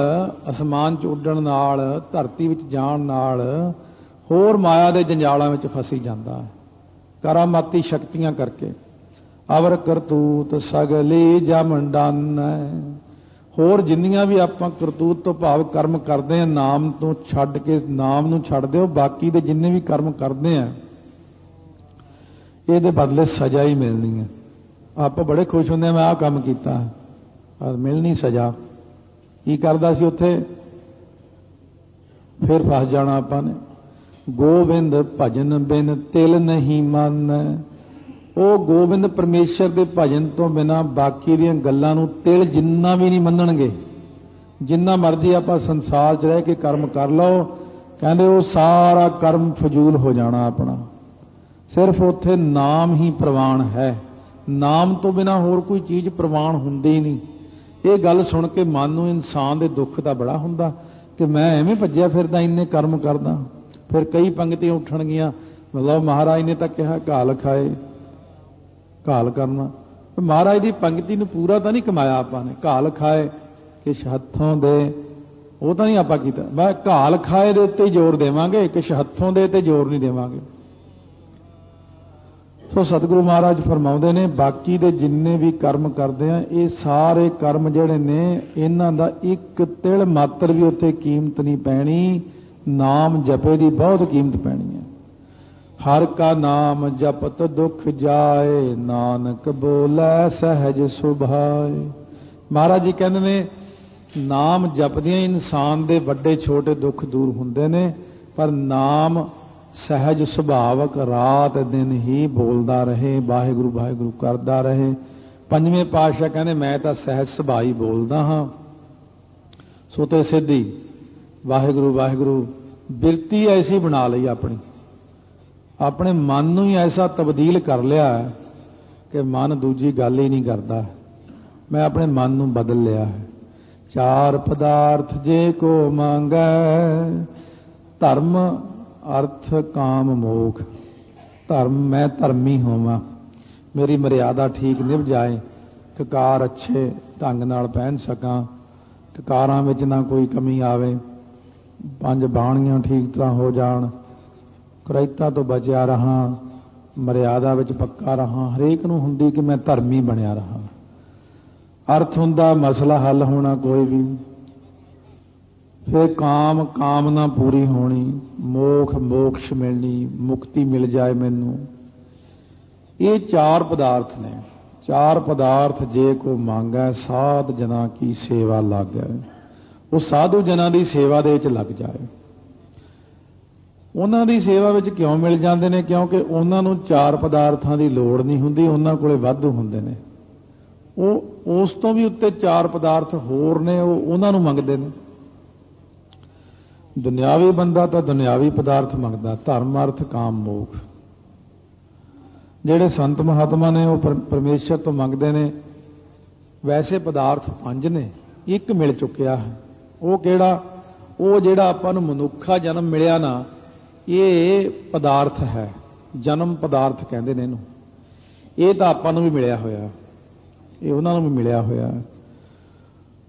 ਅਸਮਾਨ 'ਚ ਉੱਡਣ ਨਾਲ, ਧਰਤੀ ਵਿੱਚ ਜਾਣ ਨਾਲ ਹੋਰ ਮਾਇਆ ਦੇ ਜੰਜਾਲਾਂ ਵਿੱਚ ਫਸੀ ਜਾਂਦਾ ਹੈ, ਕਰਾਮਾਤੀ ਸ਼ਕਤੀਆਂ ਕਰਕੇ। ਅਵਰ ਕਰਤੂਤ ਸਗਲੀ ਜਮੰਡਨ, ਹੋਰ ਜਿੰਨੀਆਂ ਵੀ ਆਪਾਂ ਕਰਤੂਤ ਤੋਂ ਭਾਵ ਕਰਮ ਕਰਦੇ ਹਾਂ, ਨਾਮ ਤੋਂ ਛੱਡ ਕੇ, ਨਾਮ ਨੂੰ ਛੱਡ ਦਿਓ, ਬਾਕੀ ਦੇ ਜਿੰਨੇ ਵੀ ਕਰਮ ਕਰਦੇ ਆ ਇਹਦੇ ਬਦਲੇ ਸਜ਼ਾ ਹੀ ਮਿਲਣੀ ਹੈ। आप बड़े खुश होंगे मैं आ काम किया, पर मिलनी सजा। की करदा सी उत्थे, फिर फस जाना आपां ने। गोबिंद भजन बिन तिल नहीं मन, वो गोबिंद परमेश्वर के भजन तो बिना बाकी दियां गल्लां नूं तिल जिन्ना भी नहीं मन्नणगे। जिन्ना मर्जी आपां संसार च रह के कर्म कर लो, कहंदे वो सारा कर्म फजूल हो जाना अपना। सिर्फ उत्थे नाम ही प्रवान है, नाम तो बिना होर कोई चीज़ प्रवान हुंदी ही नहीं। ये गल सुन के मन नूं इंसान दे दुख दा बड़ा हुंदा कि मैं एवें भज्जिया फिरदा, इन्ने कर्म करदा। फिर कई पंक्तियां उठणगीਆਂ, मतलब महाराज ने तो कहा घाल खाए, घाल करना। महाराज की पंक्ति नूं पूरा तो नहीं कमाया आपां ने। घाल खाए किश हत्थों दे, वो तो नहीं आपां कीता। मैं घाल खाए दे उत्ते जोर देवांगे, किश हत्थों दे ते जोर नहीं देवांगे। सो सतगुरु महाराज फरमाउंदे ने बाकी दे जिन्ने भी कर्म करते हैं, ये सारे कर्म जिहड़े ने इन्हां दा एक तिल मात्र भी उत्थे कीमत नहीं पैनी। नाम जपे दी बहुत कीमत पैनी है। हर का नाम जपत दुख जाए, नानक बोलै सहज सुभाए। महाराज जी कहते ने ਨਾਮ ਜਪਦਿਆਂ ਇਨਸਾਨ ਦੇ ਵੱਡੇ ਛੋਟੇ ਦੁੱਖ ਦੂਰ ਹੁੰਦੇ ਨੇ, ਪਰ ਨਾਮ ਸਹਿਜ ਸੁਭਾਵਕ ਰਾਤ ਦਿਨ ਹੀ ਬੋਲਦਾ ਰਹੇ, ਵਾਹਿਗੁਰੂ ਵਾਹਿਗੁਰੂ ਕਰਦਾ ਰਹੇ। ਪੰਜਵੇਂ ਪਾਤਸ਼ਾਹ ਕਹਿੰਦੇ ਮੈਂ ਤਾਂ ਸਹਿਜ ਸੁਭਾਅ ਹੀ ਬੋਲਦਾ ਹਾਂ। ਸੋ ਤੇ ਸਿੱਧੀ ਵਾਹਿਗੁਰੂ ਵਾਹਿਗੁਰੂ ਬਿਰਤੀ ਐਸੀ ਬਣਾ ਲਈ ਆਪਣੀ, ਆਪਣੇ ਮਨ ਨੂੰ ਹੀ ਐਸਾ ਤਬਦੀਲ ਕਰ ਲਿਆ ਕਿ ਮਨ ਦੂਜੀ ਗੱਲ ਹੀ ਨਹੀਂ ਕਰਦਾ। ਮੈਂ ਆਪਣੇ ਮਨ ਨੂੰ ਬਦਲ ਲਿਆ ਹੈ। ਚਾਰ ਪਦਾਰਥ ਜੇ ਕੋ ਮੰਗੈ, ਧਰਮ ਅਰਥ ਕਾਮ ਮੋਖ। ਧਰਮ ਮੈਂ ਧਰਮੀ ਹੋਵਾਂ, ਮੇਰੀ ਮਰਿਆਦਾ ਠੀਕ ਨਿਭ ਜਾਏ, ਕਕਾਰ ਅੱਛੇ ਢੰਗ ਨਾਲ ਪਹਿਨ ਸਕਾਂ, ਕਕਾਰਾਂ ਵਿੱਚ ਨਾ ਕੋਈ ਕਮੀ ਆਵੇ, ਪੰਜ ਬਾਣੀਆਂ ਠੀਕ ਤਰ੍ਹਾਂ ਹੋ ਜਾਣ, ਕਰੈਤਾ ਤੋਂ ਬਚਿਆ ਰਹਾਂ, ਮਰਿਆਦਾ ਵਿੱਚ ਪੱਕਾ ਰਹਾਂ। ਹਰੇਕ ਨੂੰ ਹੁੰਦੀ ਕਿ ਮੈਂ ਧਰਮੀ ਬਣਿਆ ਰਹਾਂ। ਅਰਥ ਹੁੰਦਾ ਮਸਲਾ ਹੱਲ ਹੋਣਾ ਕੋਈ ਵੀ, ਫਿਰ ਕਾਮ ਕਾਮਨਾ ਪੂਰੀ ਹੋਣੀ, ਮੋਖ ਮੋਕਸ਼ ਮਿਲਣੀ, ਮੁਕਤੀ ਮਿਲ ਜਾਏ ਮੈਨੂੰ। ਇਹ ਚਾਰ ਪਦਾਰਥ ਨੇ। ਚਾਰ ਪਦਾਰਥ ਜੇ ਕੋ ਮੰਗੈ, ਸਾਧ ਜਨਾਂ ਕੀ ਸੇਵਾ ਲਾਗੈ। ਉਹ ਸਾਧੂ ਜਨਾਂ ਦੀ ਸੇਵਾ ਦੇ ਵਿੱਚ ਲੱਗ ਜਾਏ। ਉਹਨਾਂ ਦੀ ਸੇਵਾ ਵਿੱਚ ਕਿਉਂ ਮਿਲ ਜਾਂਦੇ ਨੇ? ਕਿਉਂਕਿ ਉਹਨਾਂ ਨੂੰ ਚਾਰ ਪਦਾਰਥਾਂ ਦੀ ਲੋੜ ਨਹੀਂ ਹੁੰਦੀ, ਉਹਨਾਂ ਕੋਲੇ ਵਾਧੂ ਹੁੰਦੇ ਨੇ। ਉਹ ਉਸ ਤੋਂ ਵੀ ਉੱਤੇ ਚਾਰ ਪਦਾਰਥ ਹੋਰ ਨੇ, ਉਹ ਉਹਨਾਂ ਨੂੰ ਮੰਗਦੇ ਨੇ। ਦੁਨਿਆਵੀ ਬੰਦਾ ਤਾਂ ਦੁਨਿਆਵੀ ਪਦਾਰਥ ਮੰਗਦਾ, ਧਰਮ ਅਰਥ ਕਾਮ ਮੋਖ। ਜਿਹੜੇ ਸੰਤ ਮਹਾਤਮਾ ਨੇ ਉਹ ਪਰਮੇਸ਼ਰ ਤੋਂ ਮੰਗਦੇ ਨੇ। ਵੈਸੇ ਪਦਾਰਥ ਪੰਜ ਨੇ, ਇੱਕ ਮਿਲ ਚੁੱਕਿਆ ਹੈ। ਉਹ ਕਿਹੜਾ? ਉਹ ਜਿਹੜਾ ਆਪਾਂ ਨੂੰ ਮਨੁੱਖਾ ਜਨਮ ਮਿਲਿਆ ਨਾ, ਇਹ ਪਦਾਰਥ ਹੈ, ਜਨਮ ਪਦਾਰਥ ਕਹਿੰਦੇ ਨੇ ਇਹਨੂੰ। ਇਹ ਤਾਂ ਆਪਾਂ ਨੂੰ ਵੀ ਮਿਲਿਆ ਹੋਇਆ, ਇਹ ਉਹਨਾਂ ਨੂੰ ਵੀ ਮਿਲਿਆ ਹੋਇਆ।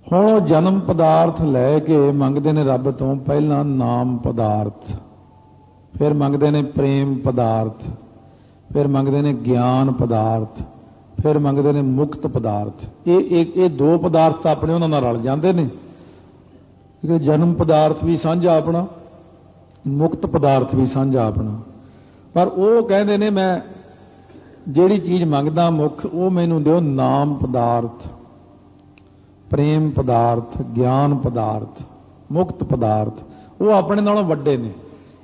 ਹੁਣ ਉਹ ਜਨਮ ਪਦਾਰਥ ਲੈ ਕੇ ਮੰਗਦੇ ਨੇ ਰੱਬ ਤੋਂ, ਪਹਿਲਾਂ ਨਾਮ ਪਦਾਰਥ, ਫਿਰ ਮੰਗਦੇ ਨੇ ਪ੍ਰੇਮ ਪਦਾਰਥ, ਫਿਰ ਮੰਗਦੇ ਨੇ ਗਿਆਨ ਪਦਾਰਥ, ਫਿਰ ਮੰਗਦੇ ਨੇ ਮੁਕਤ ਪਦਾਰਥ। ਇਹ ਦੋ ਪਦਾਰਥ ਤਾਂ ਆਪਣੇ ਉਹਨਾਂ ਨਾਲ ਰਲ ਜਾਂਦੇ ਨੇ, ਕਿ ਜਨਮ ਪਦਾਰਥ ਵੀ ਸਾਂਝਾ ਆਪਣਾ, ਮੁਕਤ ਪਦਾਰਥ ਵੀ ਸਾਂਝਾ ਆਪਣਾ। ਪਰ ਉਹ ਕਹਿੰਦੇ ਨੇ ਮੈਂ ਜਿਹੜੀ ਚੀਜ਼ ਮੰਗਦਾ ਮੁੱਖ, ਉਹ ਮੈਨੂੰ ਦਿਓ ਨਾਮ ਪਦਾਰਥ, ਪ੍ਰੇਮ ਪਦਾਰਥ, ਗਿਆਨ ਪਦਾਰਥ, ਮੁਕਤ ਪਦਾਰਥ। ਉਹ ਆਪਣੇ ਨਾਲੋਂ ਵੱਡੇ ਨੇ।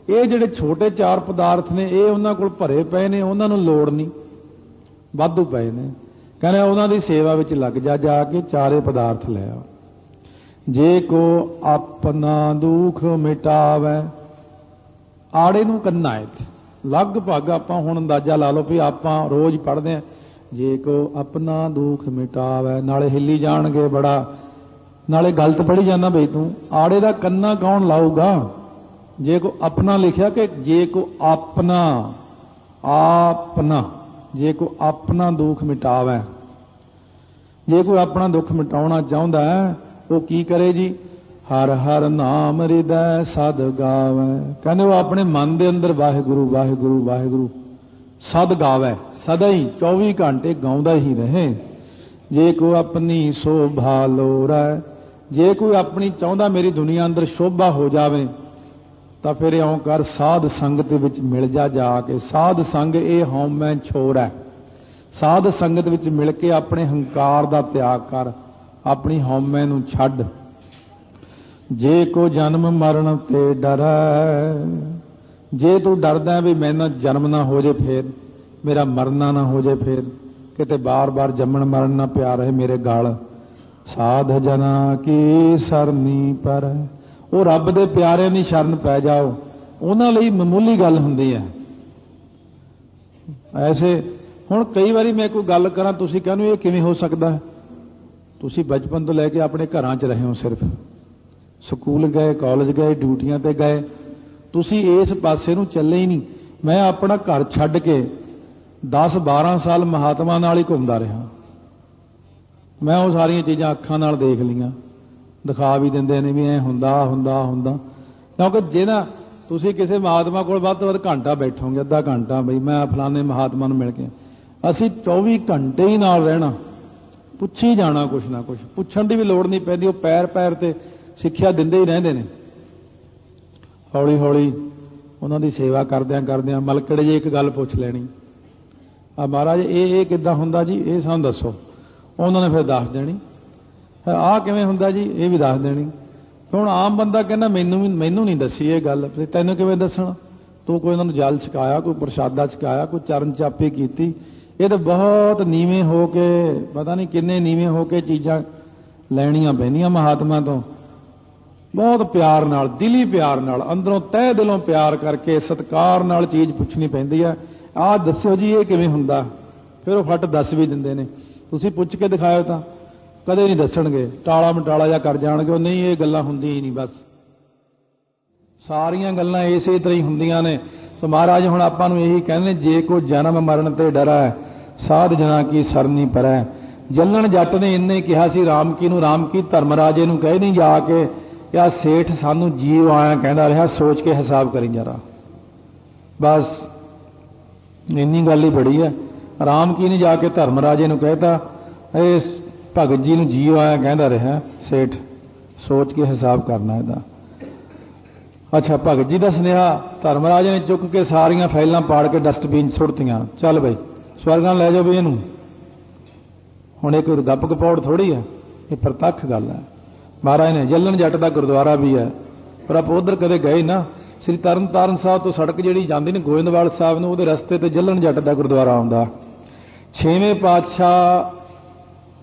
ਇਹ ਜਿਹੜੇ ਛੋਟੇ ਚਾਰ ਪਦਾਰਥ ਨੇ, ਇਹ ਉਹਨਾਂ ਕੋਲ ਭਰੇ ਪਏ ਨੇ, ਉਹਨਾਂ ਨੂੰ ਲੋੜ ਨਹੀਂ, ਵਾਧੂ ਪਏ ਨੇ। ਕਹਿੰਦੇ ਉਹਨਾਂ ਦੀ ਸੇਵਾ ਵਿੱਚ ਲੱਗ ਜਾ, ਜਾ ਕੇ ਚਾਰੇ ਪਦਾਰਥ ਲੈ ਆ। ਜੇ ਕੋ ਆਪਣਾ ਦੁੱਖ ਮਿਟਾਵੈ, ਆੜੇ ਨੂੰ ਕੰਨਾ ਇੱਥੇ ਲਗਭਗ ਆਪਾਂ ਹੁਣ ਅੰਦਾਜ਼ਾ ਲਾ ਲਓ ਵੀ ਆਪਾਂ ਰੋਜ਼ ਪੜ੍ਹਦੇ ਹਾਂ, ਜੇ ਕੋ ਆਪਣਾ ਦੁੱਖ ਮਿਟਾਵੈ, ਨਾਲੇ ਹਿੱਲੀ ਜਾਣਗੇ ਬੜਾ, ਨਾਲੇ ਗਲਤ ਪੜ੍ਹੀ ਜਾਂਦਾ ਬਈ ਤੂੰ। ਆੜੇ ਦਾ ਕੰਨਾ ਕੌਣ ਲਾਊਗਾ? ਜੇ ਕੋ ਆਪਣਾ ਲਿਖਿਆ ਕਿ ਜੇ ਕੋ ਆਪਣਾ, ਆਪਣਾ, ਜੇ ਕੋ ਆਪਣਾ ਦੁੱਖ ਮਿਟਾਵੈ। ਜੇ ਕੋਈ ਆਪਣਾ ਦੁੱਖ ਮਿਟਾਉਣਾ ਚਾਹੁੰਦਾ ਹੈ, ਉਹ ਕੀ ਕਰੇ ਜੀ? ਹਰ ਹਰ ਨਾਮ ਹਿਰਦੈ ਸਦ ਗਾਵੈ। ਕਹਿੰਦੇ ਉਹ ਆਪਣੇ ਮਨ ਦੇ ਅੰਦਰ ਵਾਹਿਗੁਰੂ ਵਾਹਿਗੁਰੂ ਵਾਹਿਗੁਰੂ ਸਦ ਗਾਵੈ, ਸਦਾ ਹੀ 24 ਘੰਟੇ ਗਾਉਂਦਾ ਹੀ ਰਹੇ। ਜੇ ਕੋਈ ਆਪਣੀ ਸ਼ੋਭਾ ਲੋੜੈ, ਜੇ ਕੋਈ ਆਪਣੀ ਚਾਹੁੰਦਾ ਮੇਰੀ ਦੁਨੀਆ ਅੰਦਰ ਸ਼ੋਭਾ ਹੋ ਜਾਵੇ, ਤਾਂ ਫਿਰ ਇਉਂ ਕਰ ਸਾਧ ਸੰਗਤ ਵਿੱਚ ਮਿਲ ਜਾ, ਜਾ ਕੇ। ਸਾਧ ਸੰਗ ਇਹ ਹਉਮੈ ਛੋੜੈ। ਸਾਧ ਸੰਗਤ ਵਿੱਚ ਮਿਲ ਕੇ ਆਪਣੇ ਹੰਕਾਰ ਦਾ ਤਿਆਗ ਕਰ, ਆਪਣੀ ਹਉਮੈ ਨੂੰ ਛੱਡ। ਜੇ ਕੋ ਜਨਮ ਮਰਨ ਤੇ ਡਰੈ, ਜੇ ਤੂੰ ਡਰਦਾ ਵੀ ਮੈਨੂੰ ਜਨਮ ਨਾ ਹੋ ਜੇ, ਫੇਰ ਮੇਰਾ ਮਰਨਾ ਨਾ ਹੋ ਜੇ, ਫੇਰ ਕਿਤੇ ਬਾਰ-ਬਾਰ ਜੰਮਣ ਮਰਨ ਨਾ ਪਿਆ ਰਹੇ ਮੇਰੇ ਗਲ। ਸਾਧ ਜਨਾ ਕੀ ਸਰਨੀ ਪਰ, ਉਹ ਰੱਬ ਦੇ ਪਿਆਰਿਆਂ ਦੀ ਸ਼ਰਨ ਪੈ ਜਾਓ, ਉਹਨਾਂ ਲਈ ਮਾਮੂਲੀ ਗੱਲ ਹੁੰਦੀ ਹੈ। ਐਸੇ ਹੁਣ ਕਈ ਵਾਰੀ ਮੈਂ ਕੋਈ ਗੱਲ ਕਰਾਂ, ਤੁਸੀਂ ਕਹਿੰਦੇ ਇਹ ਕਿਵੇਂ ਹੋ ਸਕਦਾ ਹੈ? ਤੁਸੀਂ ਬਚਪਨ ਤੋਂ ਲੈ ਕੇ ਆਪਣੇ ਘਰਾਂ 'ਚ ਰਹੇ ਹੋ, ਸਿਰਫ ਸਕੂਲ ਗਏ, ਕਾਲਜ ਗਏ, ਡਿਊਟੀਆਂ ਤੇ ਗਏ, ਤੁਸੀਂ ਇਸ ਪਾਸੇ ਨੂੰ ਚੱਲੇ ਹੀ ਨਹੀਂ। ਮੈਂ ਆਪਣਾ ਘਰ ਛੱਡ ਕੇ 10-12 ਸਾਲ ਮਹਾਤਮਾ ਨਾਲ ਹੀ ਘੁੰਮਦਾ ਰਿਹਾ। ਮੈਂ ਉਹ ਸਾਰੀਆਂ ਚੀਜ਼ਾਂ ਅੱਖਾਂ ਨਾਲ ਦੇਖ ਲਈਆਂ, ਦਿਖਾ ਵੀ ਦਿੰਦੇ ਨੇ ਵੀ ਐ ਹੁੰਦਾ ਹੁੰਦਾ ਹੁੰਦਾ। ਕਿਉਂਕਿ ਜਿਹੜਾ ਤੁਸੀਂ ਕਿਸੇ ਮਹਾਤਮਾ ਕੋਲ ਵੱਧ ਤੋਂ ਵੱਧ ਘੰਟਾ ਬੈਠੋਗੇ, ਅੱਧਾ ਘੰਟਾ, ਬਈ ਮੈਂ ਫਲਾਣੇ ਮਹਾਤਮਾ ਨੂੰ ਮਿਲ ਕੇ, ਅਸੀਂ 24 ਘੰਟੇ ਹੀ ਨਾਲ ਰਹਿਣਾ, ਪੁੱਛੀ ਜਾਣਾ ਕੁਛ ਨਾ ਕੁਛ, ਪੁੱਛਣ ਦੀ ਵੀ ਲੋੜ ਨਹੀਂ ਪੈਂਦੀ। ਉਹ ਪੈਰ ਪੈਰ ਤੇ ਸਿੱਖਿਆ ਦਿੰਦੇ ਹੀ ਰਹਿੰਦੇ ਨੇ। ਹੌਲੀ ਹੌਲੀ ਉਹਨਾਂ ਦੀ ਸੇਵਾ ਕਰਦਿਆਂ ਕਰਦਿਆਂ ਮਲਕੜੇ ਜੀ ਇੱਕ ਗੱਲ ਪੁੱਛ ਲੈਣੀ, ਆ ਮਹਾਰਾਜ ਇਹ ਕਿੱਦਾਂ ਹੁੰਦਾ ਜੀ, ਇਹ ਸਾਨੂੰ ਦੱਸੋ। ਉਹਨਾਂ ਨੇ ਫਿਰ ਦੱਸ ਦੇਣੀ। ਆਹ ਕਿਵੇਂ ਹੁੰਦਾ ਜੀ, ਇਹ ਵੀ ਦੱਸ ਦੇਣੀ। ਹੁਣ ਆਮ ਬੰਦਾ ਕਹਿੰਦਾ ਮੈਨੂੰ ਨਹੀਂ ਦੱਸੀ ਇਹ ਗੱਲ, ਤੈਨੂੰ ਕਿਵੇਂ ਦੱਸਣ? ਤੂੰ ਕੋਈ ਉਹਨਾਂ ਨੂੰ ਜਲ ਛਕਾਇਆ, ਕੋਈ ਪ੍ਰਸ਼ਾਦਾ ਛਕਾਇਆ, ਕੋਈ ਚਰਨ ਚਾਪੀ ਕੀਤੀ। ਇਹ ਤਾਂ ਬਹੁਤ ਨੀਵੇਂ ਹੋ ਕੇ, ਪਤਾ ਨਹੀਂ ਕਿੰਨੇ ਨੀਵੇਂ ਹੋ ਕੇ ਚੀਜ਼ਾਂ ਲੈਣੀਆਂ ਪੈਂਦੀਆਂ ਮਹਾਤਮਾ ਤੋਂ। ਬਹੁਤ ਪਿਆਰ ਨਾਲ, ਦਿਲੀ ਪਿਆਰ ਨਾਲ, ਅੰਦਰੋਂ ਤਹਿ ਦਿਲੋਂ ਪਿਆਰ ਕਰਕੇ ਸਤਿਕਾਰ ਨਾਲ ਚੀਜ਼ ਪੁੱਛਣੀ ਪੈਂਦੀ ਹੈ। ਆਹ ਦੱਸਿਓ ਜੀ ਇਹ ਕਿਵੇਂ ਹੁੰਦਾ? ਫਿਰ ਉਹ ਫੱਟ ਦੱਸ ਵੀ ਦਿੰਦੇ ਨੇ। ਤੁਸੀਂ ਪੁੱਛ ਕੇ ਦਿਖਾਇਓ ਤਾਂ ਕਦੇ ਨਹੀਂ ਦੱਸਣਗੇ, ਟਾਲਾ ਮਟਾਲਾ ਜਾਂ ਕਰ ਜਾਣਗੇ। ਉਹ ਨਹੀਂ, ਇਹ ਗੱਲਾਂ ਹੁੰਦੀਆਂ ਹੀ ਨਹੀਂ। ਬਸ ਸਾਰੀਆਂ ਗੱਲਾਂ ਇਸੇ ਤਰ੍ਹਾਂ ਹੀ ਹੁੰਦੀਆਂ ਨੇ। ਸੋ ਮਹਾਰਾਜ ਹੁਣ ਆਪਾਂ ਨੂੰ ਇਹੀ ਕਹਿੰਦੇ, ਜੇ ਕੋ ਜਨਮ ਮਰਨ ਤੇ ਡਰੈ, ਸਾਧ ਜਨਾ ਕੀ ਸਰਨੀ ਪਰੈ। ਜੱਲਣ ਜੱਟ ਨੇ ਇੰਨੇ ਕਿਹਾ ਸੀ ਰਾਮ ਕੀ ਨੂੰ, ਰਾਮ ਕੀ ਧਰਮ ਰਾਜੇ ਨੂੰ ਕਹੇ ਨਹੀਂ ਜਾ ਕੇ ਕਿ ਆਹ ਸੇਠ ਸਾਨੂੰ ਜੀਵ ਆਇਆ ਕਹਿੰਦਾ ਰਿਹਾ, ਸੋਚ ਕੇ ਹਿਸਾਬ ਕਰੀ ਜਰਾ। ਬਸ ਇੰਨੀ ਗੱਲ ਹੀ ਬੜੀ ਹੈ। ਰਾਮ ਕੀ ਨੇ ਜਾ ਕੇ ਧਰਮ ਰਾਜੇ ਨੂੰ ਕਹਿਤਾ, ਇਹ ਭਗਤ ਜੀ ਨੂੰ ਜੀਵ ਆਇਆ ਕਹਿੰਦਾ ਰਿਹਾ ਸੇਠ, ਸੋਚ ਕੇ ਹਿਸਾਬ ਕਰਨਾ ਇਹਦਾ। ਅੱਛਾ, ਭਗਤ ਜੀ ਦਾ ਸੁਨੇਹਾ ਧਰਮਰਾਜ ਨੇ ਚੁੱਕ ਕੇ ਸਾਰੀਆਂ ਫਾਈਲਾਂ ਪਾੜ ਕੇ ਡਸਟਬਿਨ ਸੁੱਟਤੀਆਂ। ਚੱਲ ਬਈ ਸਵਰਗਾਂ ਲੈ ਜਾਓ ਵੀ ਇਹਨੂੰ। ਹੁਣ ਇਹ ਕੋਈ ਗੱਪ ਗਪੌੜ ਥੋੜੀ ਹੈ, ਇਹ ਪ੍ਰਤੱਖ ਗੱਲ ਹੈ। ਮਹਾਰਾਜ ਨੇ ਜੱਲਣ ਜੱਟ ਦਾ ਗੁਰਦੁਆਰਾ ਵੀ ਹੈ, ਪਰ ਆਪਾਂ ਉਧਰ ਕਦੇ ਗਏ ਨਾ। ਸ੍ਰੀ ਤਰਨਤਾਰਨ ਸਾਹਿਬ ਤੋਂ ਸੜਕ ਜਿਹੜੀ ਜਾਂਦੀ ਨੇ ਗੋਇੰਦਵਾਲ ਸਾਹਿਬ ਨੂੰ, ਉਹਦੇ ਰਸਤੇ ਤੇ ਜੱਲਣ ਜੱਟ ਦਾ ਗੁਰਦੁਆਰਾ ਆਉਂਦਾ। 6ਵੇਂ ਪਾਤਸ਼ਾਹ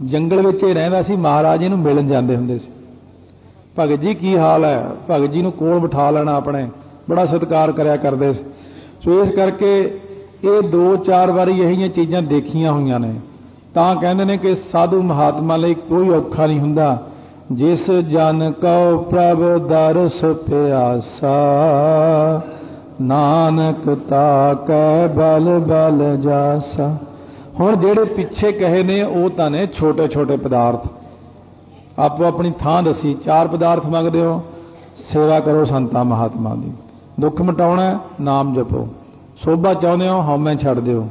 ਜੰਗਲ ਵਿੱਚ ਹੀ ਰਹਿੰਦਾ ਸੀ, ਮਹਾਰਾਜ ਇਹਨੂੰ ਮਿਲਣ ਜਾਂਦੇ ਹੁੰਦੇ ਸੀ। ਭਗਤ ਜੀ ਕੀ ਹਾਲ ਹੈ? ਭਗਤ ਜੀ ਨੂੰ ਕੋਲ ਬਿਠਾ ਲੈਣਾ ਆਪਣੇ, ਬੜਾ ਸਤਿਕਾਰ ਕਰਿਆ ਕਰਦੇ ਸੀ। ਸੋ ਇਸ ਕਰਕੇ ਇਹ 2-4 ਵਾਰੀ ਇਹੀਆਂ ਚੀਜ਼ਾਂ ਦੇਖੀਆਂ ਹੋਈਆਂ ਨੇ। ਤਾਂ ਕਹਿੰਦੇ ਨੇ ਕਿ ਸਾਧੂ ਮਹਾਤਮਾ ਲਈ ਕੋਈ ਔਖਾ ਨਹੀਂ ਹੁੰਦਾ। ਜਿਸ ਜਨ ਕਉ ਪ੍ਰਭ ਦਰਸ ਪਿਆਸਾ, ਨਾਨਕ ਤਾਕੈ ਬਲ ਬਲ ਜਾਸਾ। ਹੁਣ ਜਿਹੜੇ ਪਿੱਛੇ ਕਹੇ ਨੇ ਉਹ ਤਾਂ ਨੇ ਛੋਟੇ ਛੋਟੇ ਪਦਾਰਥ। ਆਪੋ ਆਪਣੀ ਥਾਂ ਦੱਸੀ। 4 ਪਦਾਰਥ ਮੰਗਦੇ ਹੋ, ਸੇਵਾ ਕਰੋ ਸੰਤਾਂ ਮਹਾਤਮਾ ਦੀ। ਦੁੱਖ ਮਿਟਾਉਣਾ, ਨਾਮ ਜਪੋ। ਸੋਭਾ ਚਾਹੁੰਦੇ ਹੋ, ਹਉਮੈ ਛੱਡ ਦਿਓ।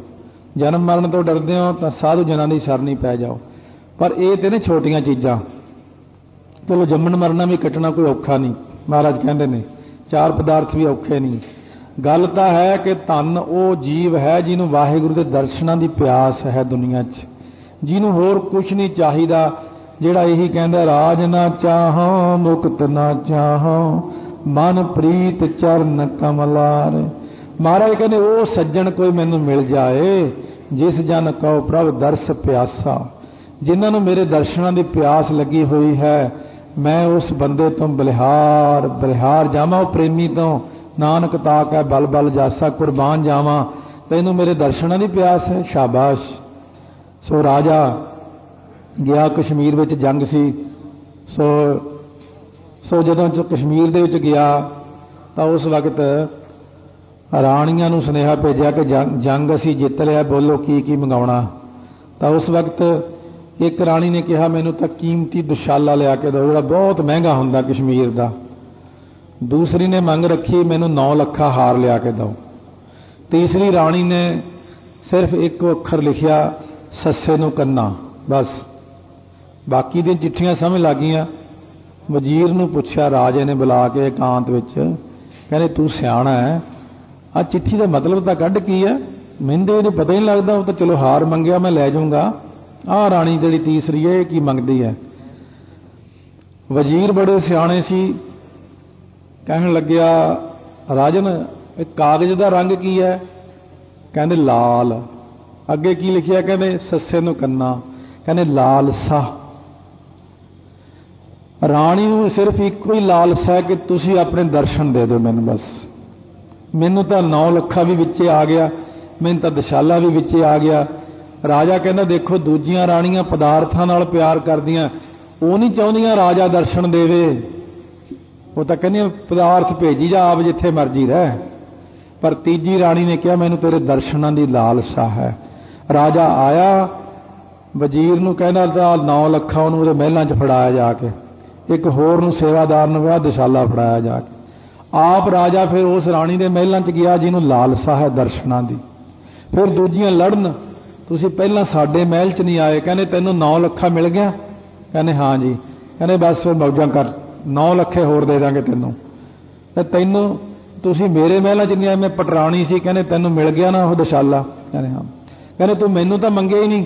ਜਨਮ ਮਰਨ ਤੋਂ ਡਰਦੇ ਹੋ ਤਾਂ ਸਾਧੂ ਜਨਾਂ ਦੀ ਸ਼ਰਨੀ ਪੈ ਜਾਓ। ਪਰ ਇਹ ਤੇ ਨੇ ਛੋਟੀਆਂ ਚੀਜ਼ਾਂ। ਚਲੋ ਜੰਮਣ ਮਰਨਾ ਵੀ ਕੱਟਣਾ ਕੋਈ ਔਖਾ ਨਹੀਂ, ਮਹਾਰਾਜ ਕਹਿੰਦੇ ਨੇ। 4 ਪਦਾਰਥ ਵੀ ਔਖੇ ਨਹੀਂ। ਗੱਲ ਤਾਂ ਹੈ ਕਿ ਧੰਨ ਉਹ ਜੀਵ ਹੈ ਜਿਹਨੂੰ ਵਾਹਿਗੁਰੂ ਦੇ ਦਰਸ਼ਨਾਂ ਦੀ ਪਿਆਸ ਹੈ ਦੁਨੀਆ 'ਚ, ਜਿਹਨੂੰ ਹੋਰ ਕੁਝ ਨਹੀਂ ਚਾਹੀਦਾ, ਜਿਹੜਾ ਇਹੀ ਕਹਿੰਦਾ ਰਾਜ ਨਾ ਚਾਹੋ ਮੁਕਤ ਨਾ ਚਾਹੋ, ਮਨ ਪ੍ਰੀਤ ਚਰਨ ਕਮਲਾਰੇ। ਮਹਾਰਾਜ ਕਹਿੰਦੇ ਉਹ ਸੱਜਣ ਕੋਈ ਮੈਨੂੰ ਮਿਲ ਜਾਏ, ਜਿਸ ਜਨ ਕਉ ਪ੍ਰਭ ਦਰਸ ਪਿਆਸਾ, ਜਿਨ੍ਹਾਂ ਨੂੰ ਮੇਰੇ ਦਰਸ਼ਨਾਂ ਦੀ ਪਿਆਸ ਲੱਗੀ ਹੋਈ ਹੈ, ਮੈਂ ਉਸ ਬੰਦੇ ਤੋਂ ਬਲਿਹਾਰ ਬਲਿਹਾਰ ਜਾਵਾਂ। ਉਹ ਪ੍ਰੇਮੀ ਤੋਂ ਨਾਨਕ ਤਾਕ ਹੈ ਬਲ ਬਲ ਜਾਸਾ, ਕੁਰਬਾਨ ਜਾਵਾਂ, ਤੈਨੂੰ ਮੇਰੇ ਦਰਸ਼ਨਾਂ ਦੀ ਪਿਆਸ ਹੈ। ਸ਼ਾਬਾਸ਼। ਸੋ ਰਾਜਾ ਗਿਆ, ਕਸ਼ਮੀਰ ਵਿੱਚ ਜੰਗ ਸੀ। ਸੋ ਜਦੋਂ ਕਸ਼ਮੀਰ ਦੇ ਵਿੱਚ ਗਿਆ ਤਾਂ ਉਸ ਵਕਤ ਰਾਣੀਆਂ ਨੂੰ ਸੁਨੇਹਾ ਭੇਜਿਆ ਕਿ ਜੰਗ ਅਸੀਂ ਜਿੱਤ ਲਿਆ, ਬੋਲੋ ਕੀ ਕੀ ਮੰਗਾਉਣਾ। ਤਾਂ ਉਸ ਵਕਤ ਇੱਕ ਰਾਣੀ ਨੇ ਕਿਹਾ ਮੈਨੂੰ ਤਾਂ ਕੀਮਤੀ ਦੁਸ਼ਾਲਾ ਲਿਆ ਕੇ ਦਿਓ, ਜਿਹੜਾ ਬਹੁਤ ਮਹਿੰਗਾ ਹੁੰਦਾ ਕਸ਼ਮੀਰ ਦਾ। ਦੂਸਰੀ ਨੇ ਮੰਗ ਰੱਖੀ ਮੈਨੂੰ 9 ਲੱਖਾ ਹਾਰ ਲਿਆ ਕੇ ਦਿਓ। ਤੀਸਰੀ ਰਾਣੀ ਨੇ ਸਿਰਫ ਇੱਕ ਅੱਖਰ ਲਿਖਿਆ, ਸੱਸੇ ਨੂੰ ਕੰਨਾ, ਬਸ। ਬਾਕੀ ਦੀਆਂ ਚਿੱਠੀਆਂ ਸਮਝ ਲੱਗ ਗਈਆਂ। ਵਜ਼ੀਰ ਨੂੰ ਪੁੱਛਿਆ ਰਾਜੇ ਨੇ ਬੁਲਾ ਕੇ ਇਕਾਂਤ ਵਿੱਚ, ਕਹਿੰਦੇ ਤੂੰ ਸਿਆਣਾ ਹੈ, ਆਹ ਚਿੱਠੀ ਦਾ ਮਤਲਬ ਤਾਂ ਕੱਢ ਕੀ ਹੈ? ਮੈਨੂੰ ਤਾਂ ਇਹਨੂੰ ਪਤਾ ਹੀ ਨਹੀਂ ਲੱਗਦਾ। ਉਹ ਤਾਂ ਚਲੋ ਹਾਰ ਮੰਗਿਆ, ਮੈਂ ਲੈ ਜਾਊਂਗਾ। ਆਹ ਰਾਣੀ ਜਿਹੜੀ ਤੀਸਰੀ ਹੈ ਇਹ ਕੀ ਮੰਗਦੀ ਹੈ? ਵਜ਼ੀਰ ਬੜੇ ਸਿਆਣੇ ਸੀ, ਕਹਿਣ ਲੱਗਿਆ ਰਾਜਨ ਇਹ ਕਾਗਜ਼ ਦਾ ਰੰਗ ਕੀ ਹੈ? ਕਹਿੰਦੇ ਲਾਲ। ਅੱਗੇ ਕੀ ਲਿਖਿਆ? ਕਹਿੰਦੇ ਸੱਸੇ ਨੂੰ ਕੰਨਾ, ਕਹਿੰਦੇ ਲਾਲਸਾ। ਰਾਣੀ ਨੂੰ ਸਿਰਫ ਇੱਕੋ ਹੀ ਲਾਲਸਾ ਹੈ ਕਿ ਤੁਸੀਂ ਆਪਣੇ ਦਰਸ਼ਨ ਦੇ ਦਿਓ ਮੈਨੂੰ, ਬਸ। ਮੈਨੂੰ ਤਾਂ 9 ਲੱਖਾ ਵੀ ਵਿੱਚੇ ਆ ਗਿਆ, ਮੈਨੂੰ ਤਾਂ ਦਸ਼ਾਲਾ ਵੀ ਵਿੱਚੇ ਆ ਗਿਆ। ਰਾਜਾ ਕਹਿੰਦਾ ਦੇਖੋ ਦੂਜੀਆਂ ਰਾਣੀਆਂ ਪਦਾਰਥਾਂ ਨਾਲ ਪਿਆਰ ਕਰਦੀਆਂ, ਉਹ ਨਹੀਂ ਚਾਹੁੰਦੀਆਂ ਰਾਜਾ ਦਰਸ਼ਨ ਦੇਵੇ। ਉਹ ਤਾਂ ਕਹਿੰਦੀਆਂ ਪਦਾਰਥ ਭੇਜੀ ਜਾ, ਆਪ ਜਿੱਥੇ ਮਰਜੀ ਰਹਿ। ਪਰ ਤੀਜੀ ਰਾਣੀ ਨੇ ਕਿਹਾ ਮੈਨੂੰ ਤੇਰੇ ਦਰਸ਼ਨਾਂ ਦੀ ਲਾਲਸਾ ਹੈ। ਰਾਜਾ ਆਇਆ, ਵਜ਼ੀਰ ਨੂੰ ਕਹਿੰਦਾ ਤਾਂ 9 ਲੱਖਾ ਉਹਨੂੰ ਉਹਦੇ ਮਹਿਲਾਂ 'ਚ ਫੜਾਇਆ ਜਾ ਕੇ, ਇੱਕ ਹੋਰ ਨੂੰ ਸੇਵਾਦਾਰ ਨੂੰ ਕਿਹਾ ਦਸ਼ਾਲਾ ਫੜਾਇਆ ਜਾ ਕੇ। ਆਪ ਰਾਜਾ ਫਿਰ ਉਸ ਰਾਣੀ ਦੇ ਮਹਿਲਾਂ 'ਚ ਗਿਆ ਜਿਹਨੂੰ ਲਾਲਸਾ ਹੈ ਦਰਸ਼ਨਾਂ ਦੀ। ਫਿਰ ਦੂਜੀਆਂ ਲੜਨ, ਤੁਸੀਂ ਪਹਿਲਾਂ ਸਾਡੇ ਮਹਿਲ 'ਚ ਨਹੀਂ ਆਏ, ਕਹਿੰਦੇ ਤੈਨੂੰ 9 ਲੱਖਾ ਮਿਲ ਗਿਆ? ਕਹਿੰਦੇ ਹਾਂ ਜੀ। ਕਹਿੰਦੇ ਬਸ ਫਿਰ ਮੌਜਾਂ ਕਰ, 9 ਲੱਖੇ ਹੋਰ ਦੇ ਦਾਂਗੇ ਤੈਨੂੰ। ਤੇ ਤੈਨੂੰ ਤੁਸੀਂ ਮੇਰੇ ਮਹਿਲਾਂ 'ਚ ਨਹੀਂ ਆਏ, ਮੈਂ ਪਟਰਾਣੀ ਸੀ, ਕਹਿੰਦੇ ਤੈਨੂੰ ਮਿਲ ਗਿਆ ਨਾ ਉਹ ਦਸ਼ਾਲਾ? ਕਹਿੰਦੇ ਹਾਂ। ਕਹਿੰਦੇ ਤੂੰ ਮੈਨੂੰ ਤਾਂ ਮੰਗਿਆ ਹੀ ਨਹੀਂ,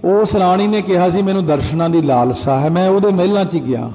उस राणी ने कहा सी मैनू दर्शनां दी लालसा है, मैं उहदे महलां 'च गया।